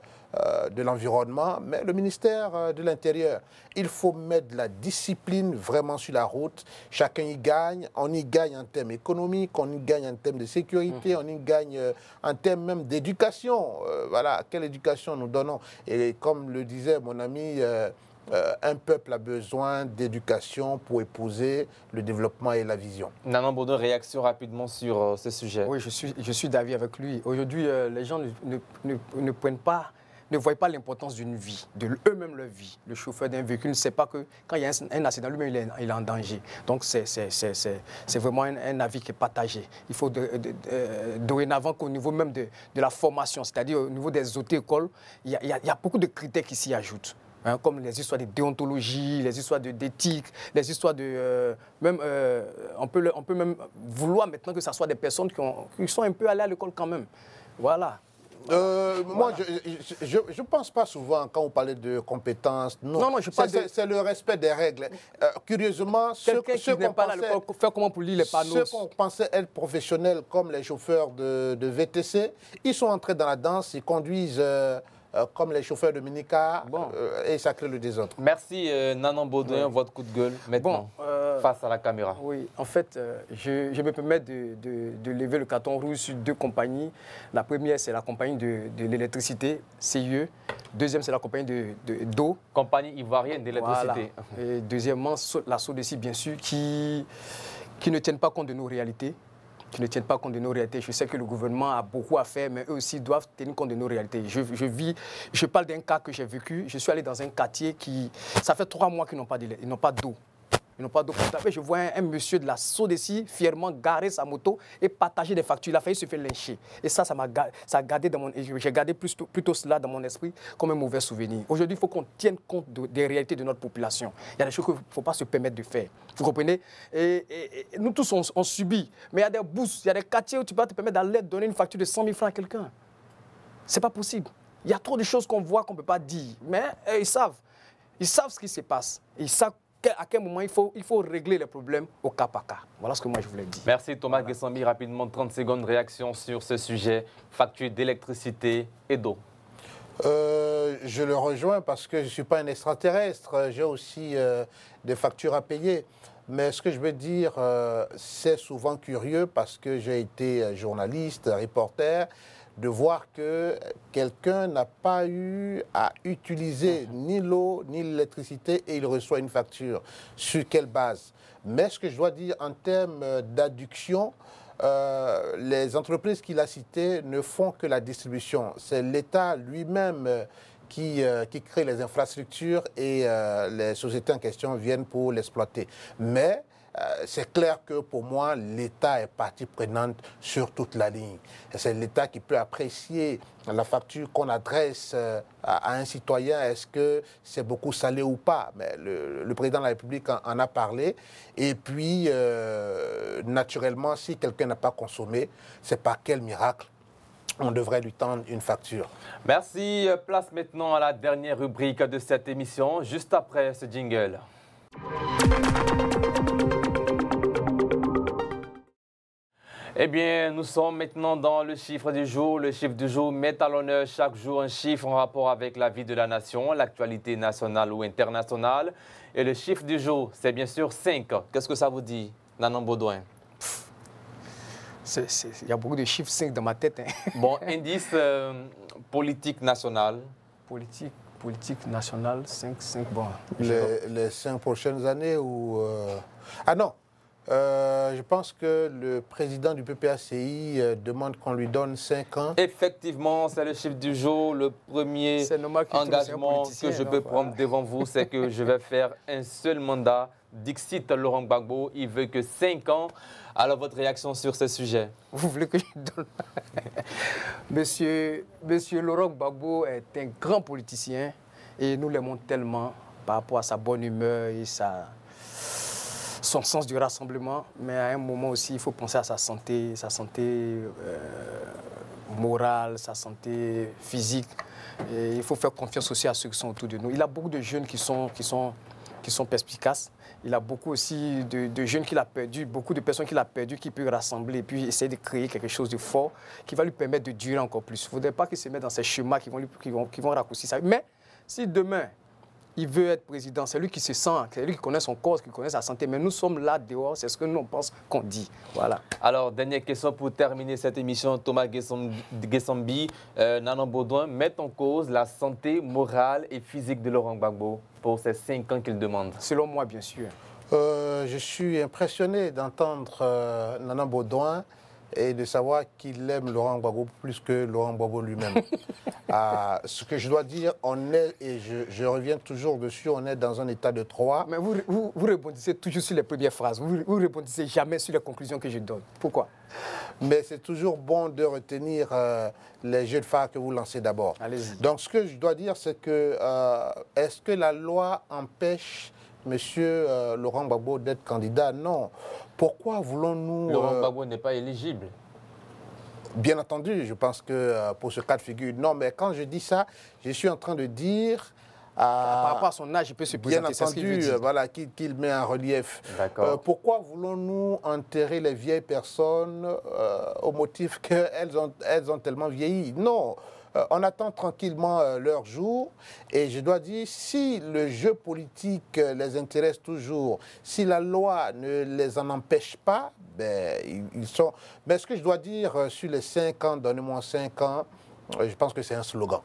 l'environnement, mais le ministère de l'Intérieur. Il faut mettre de la discipline vraiment sur la route. Chacun y gagne. On y gagne en termes économiques, on y gagne en termes de sécurité, on y gagne en termes même d'éducation. Voilà, quelle éducation nous donnons. Et comme le disait mon ami, un peuple a besoin d'éducation pour épouser le développement et la vision. Nanan Baudouin, réaction rapidement sur ce sujet. Oui, je suis d'avis avec lui. Aujourd'hui, les gens ne prennent pas, ne voient pas l'importance d'une vie, de eux-mêmes leur vie. Le chauffeur d'un véhicule ne sait pas que quand il y a un accident, lui-même il est en danger. Donc c'est vraiment un avis qui est partagé. Il faut dorénavant qu'au niveau même de la formation, c'est-à-dire au niveau des auto-écoles, il y a beaucoup de critères qui s'y ajoutent. Hein, comme les histoires de déontologie, les histoires d'éthique, les histoires de... on peut même vouloir maintenant que ce soit des personnes qui sont un peu allées à l'école quand même. Voilà. Moi, je ne pense pas souvent, quand on parlait de compétences, non, c'est le respect des règles. Curieusement, ceux qu'on pensait être professionnels comme les chauffeurs de VTC, ils sont entrés dans la danse, ils conduisent... comme les chauffeurs de minicar, et ça crée le désordre. Merci Nanan Baudouin, votre coup de gueule maintenant, face à la caméra. Oui, en fait, je me permets de lever le carton rouge sur deux compagnies. La première, c'est la compagnie de l'électricité, CIE. Deuxième, c'est la compagnie d'eau. Compagnie ivoirienne d'électricité. Voilà. Et deuxièmement, la SODECI, bien sûr, qui ne tiennent pas compte de nos réalités. Je sais que le gouvernement a beaucoup à faire, mais eux aussi doivent tenir compte de nos réalités. Je parle d'un cas que j'ai vécu. Je suis allé dans un quartier ça fait 3 mois qu'ils n'ont pas d'eau. Ils n'ont pas d'eau potable. Je vois un monsieur de la SODECI fièrement garer sa moto et partager des factures. Il a failli se faire lyncher. Et ça a gardé j'ai gardé plutôt cela dans mon esprit comme un mauvais souvenir. Aujourd'hui, il faut qu'on tienne compte des réalités de notre population. Il y a des choses qu'il ne faut pas se permettre de faire. Vous comprenez? Et nous tous, on subit. Mais il y a des bourses, il y a des quartiers où tu peux te permettre d'aller donner une facture de 100 000 francs à quelqu'un. Ce n'est pas possible. Il y a trop de choses qu'on voit qu'on ne peut pas dire. Mais ils savent. Ils savent ce qui se passe. Ils savent à quel moment il faut régler les problèmes au cas par cas. Voilà ce que moi je voulais dire. Merci Thomas Guessambi. Rapidement, 30 secondes de réaction sur ce sujet, facture d'électricité et d'eau. Je le rejoins parce que je ne suis pas un extraterrestre. J'ai aussi des factures à payer. Mais ce que je veux dire, c'est souvent curieux parce que j'ai été journaliste, reporter, de voir que quelqu'un n'a pas eu à utiliser ni l'eau ni l'électricité et il reçoit une facture. Sur quelle base? Mais ce que je dois dire en termes d'adduction, les entreprises qu'il a citées ne font que la distribution. C'est l'État lui-même qui crée les infrastructures et les sociétés en question viennent pour l'exploiter. Mais c'est clair que pour moi, l'État est partie prenante sur toute la ligne. C'est l'État qui peut apprécier la facture qu'on adresse à un citoyen. Est-ce que c'est beaucoup salé ou pas? Mais le président de la République en a parlé. Et puis, naturellement, si quelqu'un n'a pas consommé, c'est par quel miracle on devrait lui tendre une facture. Merci. Place maintenant à la dernière rubrique de cette émission, juste après ce jingle. Eh bien, nous sommes maintenant dans le chiffre du jour. Le chiffre du jour met à l'honneur chaque jour un chiffre en rapport avec la vie de la nation, l'actualité nationale ou internationale. Et le chiffre du jour, c'est bien sûr 5. Qu'est-ce que ça vous dit, Nanan Baudouin? Il y a beaucoup de chiffres 5 dans ma tête. Hein. Bon, indice politique nationale. Politique nationale, 5, bon. Les 5 prochaines années ou... Ah non, Je pense que le président du PPACI demande qu'on lui donne 5 ans. Effectivement, c'est le chiffre du jour. Le premier engagement que je peux prendre devant vous, c'est que je vais faire un seul mandat. Dixit Laurent Gbagbo, il veut que 5 ans. Alors, votre réaction sur ce sujet? Vous voulez que je donne Monsieur Laurent Gbagbo est un grand politicien et nous l'aimons tellement par rapport à sa bonne humeur et son sens du rassemblement. Mais à un moment aussi, il faut penser à sa santé morale, sa santé physique. Et il faut faire confiance aussi à ceux qui sont autour de nous. Il a beaucoup de jeunes qui sont perspicaces. Il a beaucoup aussi de jeunes qu'il a perdus, beaucoup de personnes qu'il a perdues qui peuvent rassembler et puis essayer de créer quelque chose de fort qui va lui permettre de durer encore plus. Il ne faudrait pas qu'il se mette dans ces schémas qui vont raccourcir ça. Mais si demain, il veut être président, c'est lui qui se sent, c'est lui qui connaît son corps, qui connaît sa santé. Mais nous sommes là dehors, c'est ce que nous on pense qu'on dit. Voilà. Alors, dernière question pour terminer cette émission. Thomas Gessambi, Nanan Baudouin mettent en cause la santé morale et physique de Laurent Gbagbo pour ces 5 ans qu'il demande. Selon moi, bien sûr. Je suis impressionné d'entendre Nanan Baudouin et de savoir qu'il aime Laurent Gbagbo plus que Laurent Gbagbo lui-même. Ce que je dois dire, on est, et je reviens toujours dessus, on est dans un état de droit. Mais vous rebondissez toujours sur les premières phrases, vous ne rebondissez jamais sur les conclusions que je donne. Pourquoi? Mais c'est toujours bon de retenir les jeux de phare que vous lancez d'abord. Allez-y. Donc ce que je dois dire, c'est que est-ce que la loi empêche Monsieur Laurent Gbagbo d'être candidat? Non. Pourquoi voulons-nous... Laurent Gbagbo n'est pas éligible. Bien entendu, je pense que pour ce cas de figure, non. Mais quand je dis ça, je suis en train de dire... par rapport à son âge, il peut se présenter. Bien entendu, voilà, qu'il met en relief. Pourquoi voulons-nous enterrer les vieilles personnes au motif qu'elles ont tellement vieilli? Non. On attend tranquillement leur jour et je dois dire, si le jeu politique les intéresse toujours, si la loi ne les en empêche pas, ben, ils sont... Mais ce que je dois dire sur les 5 ans, donnez-moi 5 ans, je pense que c'est un slogan.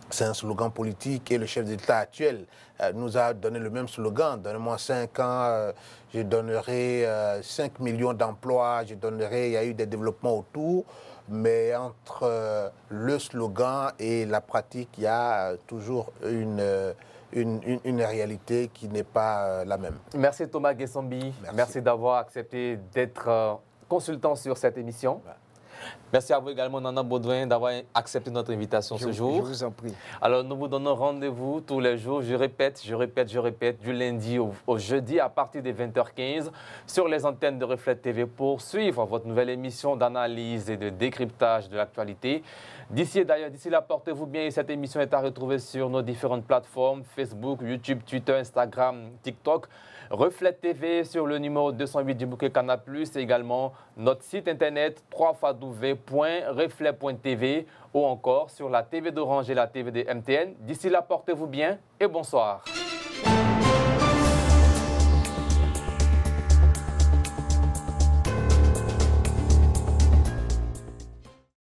C'est un slogan politique et le chef d'État actuel nous a donné le même slogan. Donnez-moi 5 ans, je donnerai 5 millions d'emplois, il y a eu des développements autour. Mais entre le slogan et la pratique, il y a toujours une réalité qui n'est pas la même. Merci Thomas Gessambi. Merci d'avoir accepté d'être consultant sur cette émission. Merci à vous également, Nanan Baudouin, d'avoir accepté notre invitation ce jour. Je vous en prie. Alors, nous vous donnons rendez-vous tous les jours, je répète, du lundi au jeudi à partir de 20h15 sur les antennes de Reflet TV pour suivre votre nouvelle émission d'analyse et de décryptage de l'actualité. D'ici là, portez-vous bien et cette émission est à retrouver sur nos différentes plateformes, Facebook, YouTube, Twitter, Instagram, TikTok. Reflet TV sur le numéro 208 du bouquet Canal+, et également notre site internet www.reflet.tv ou encore sur la TV d'Orange et la TV de MTN. D'ici là, portez-vous bien et bonsoir.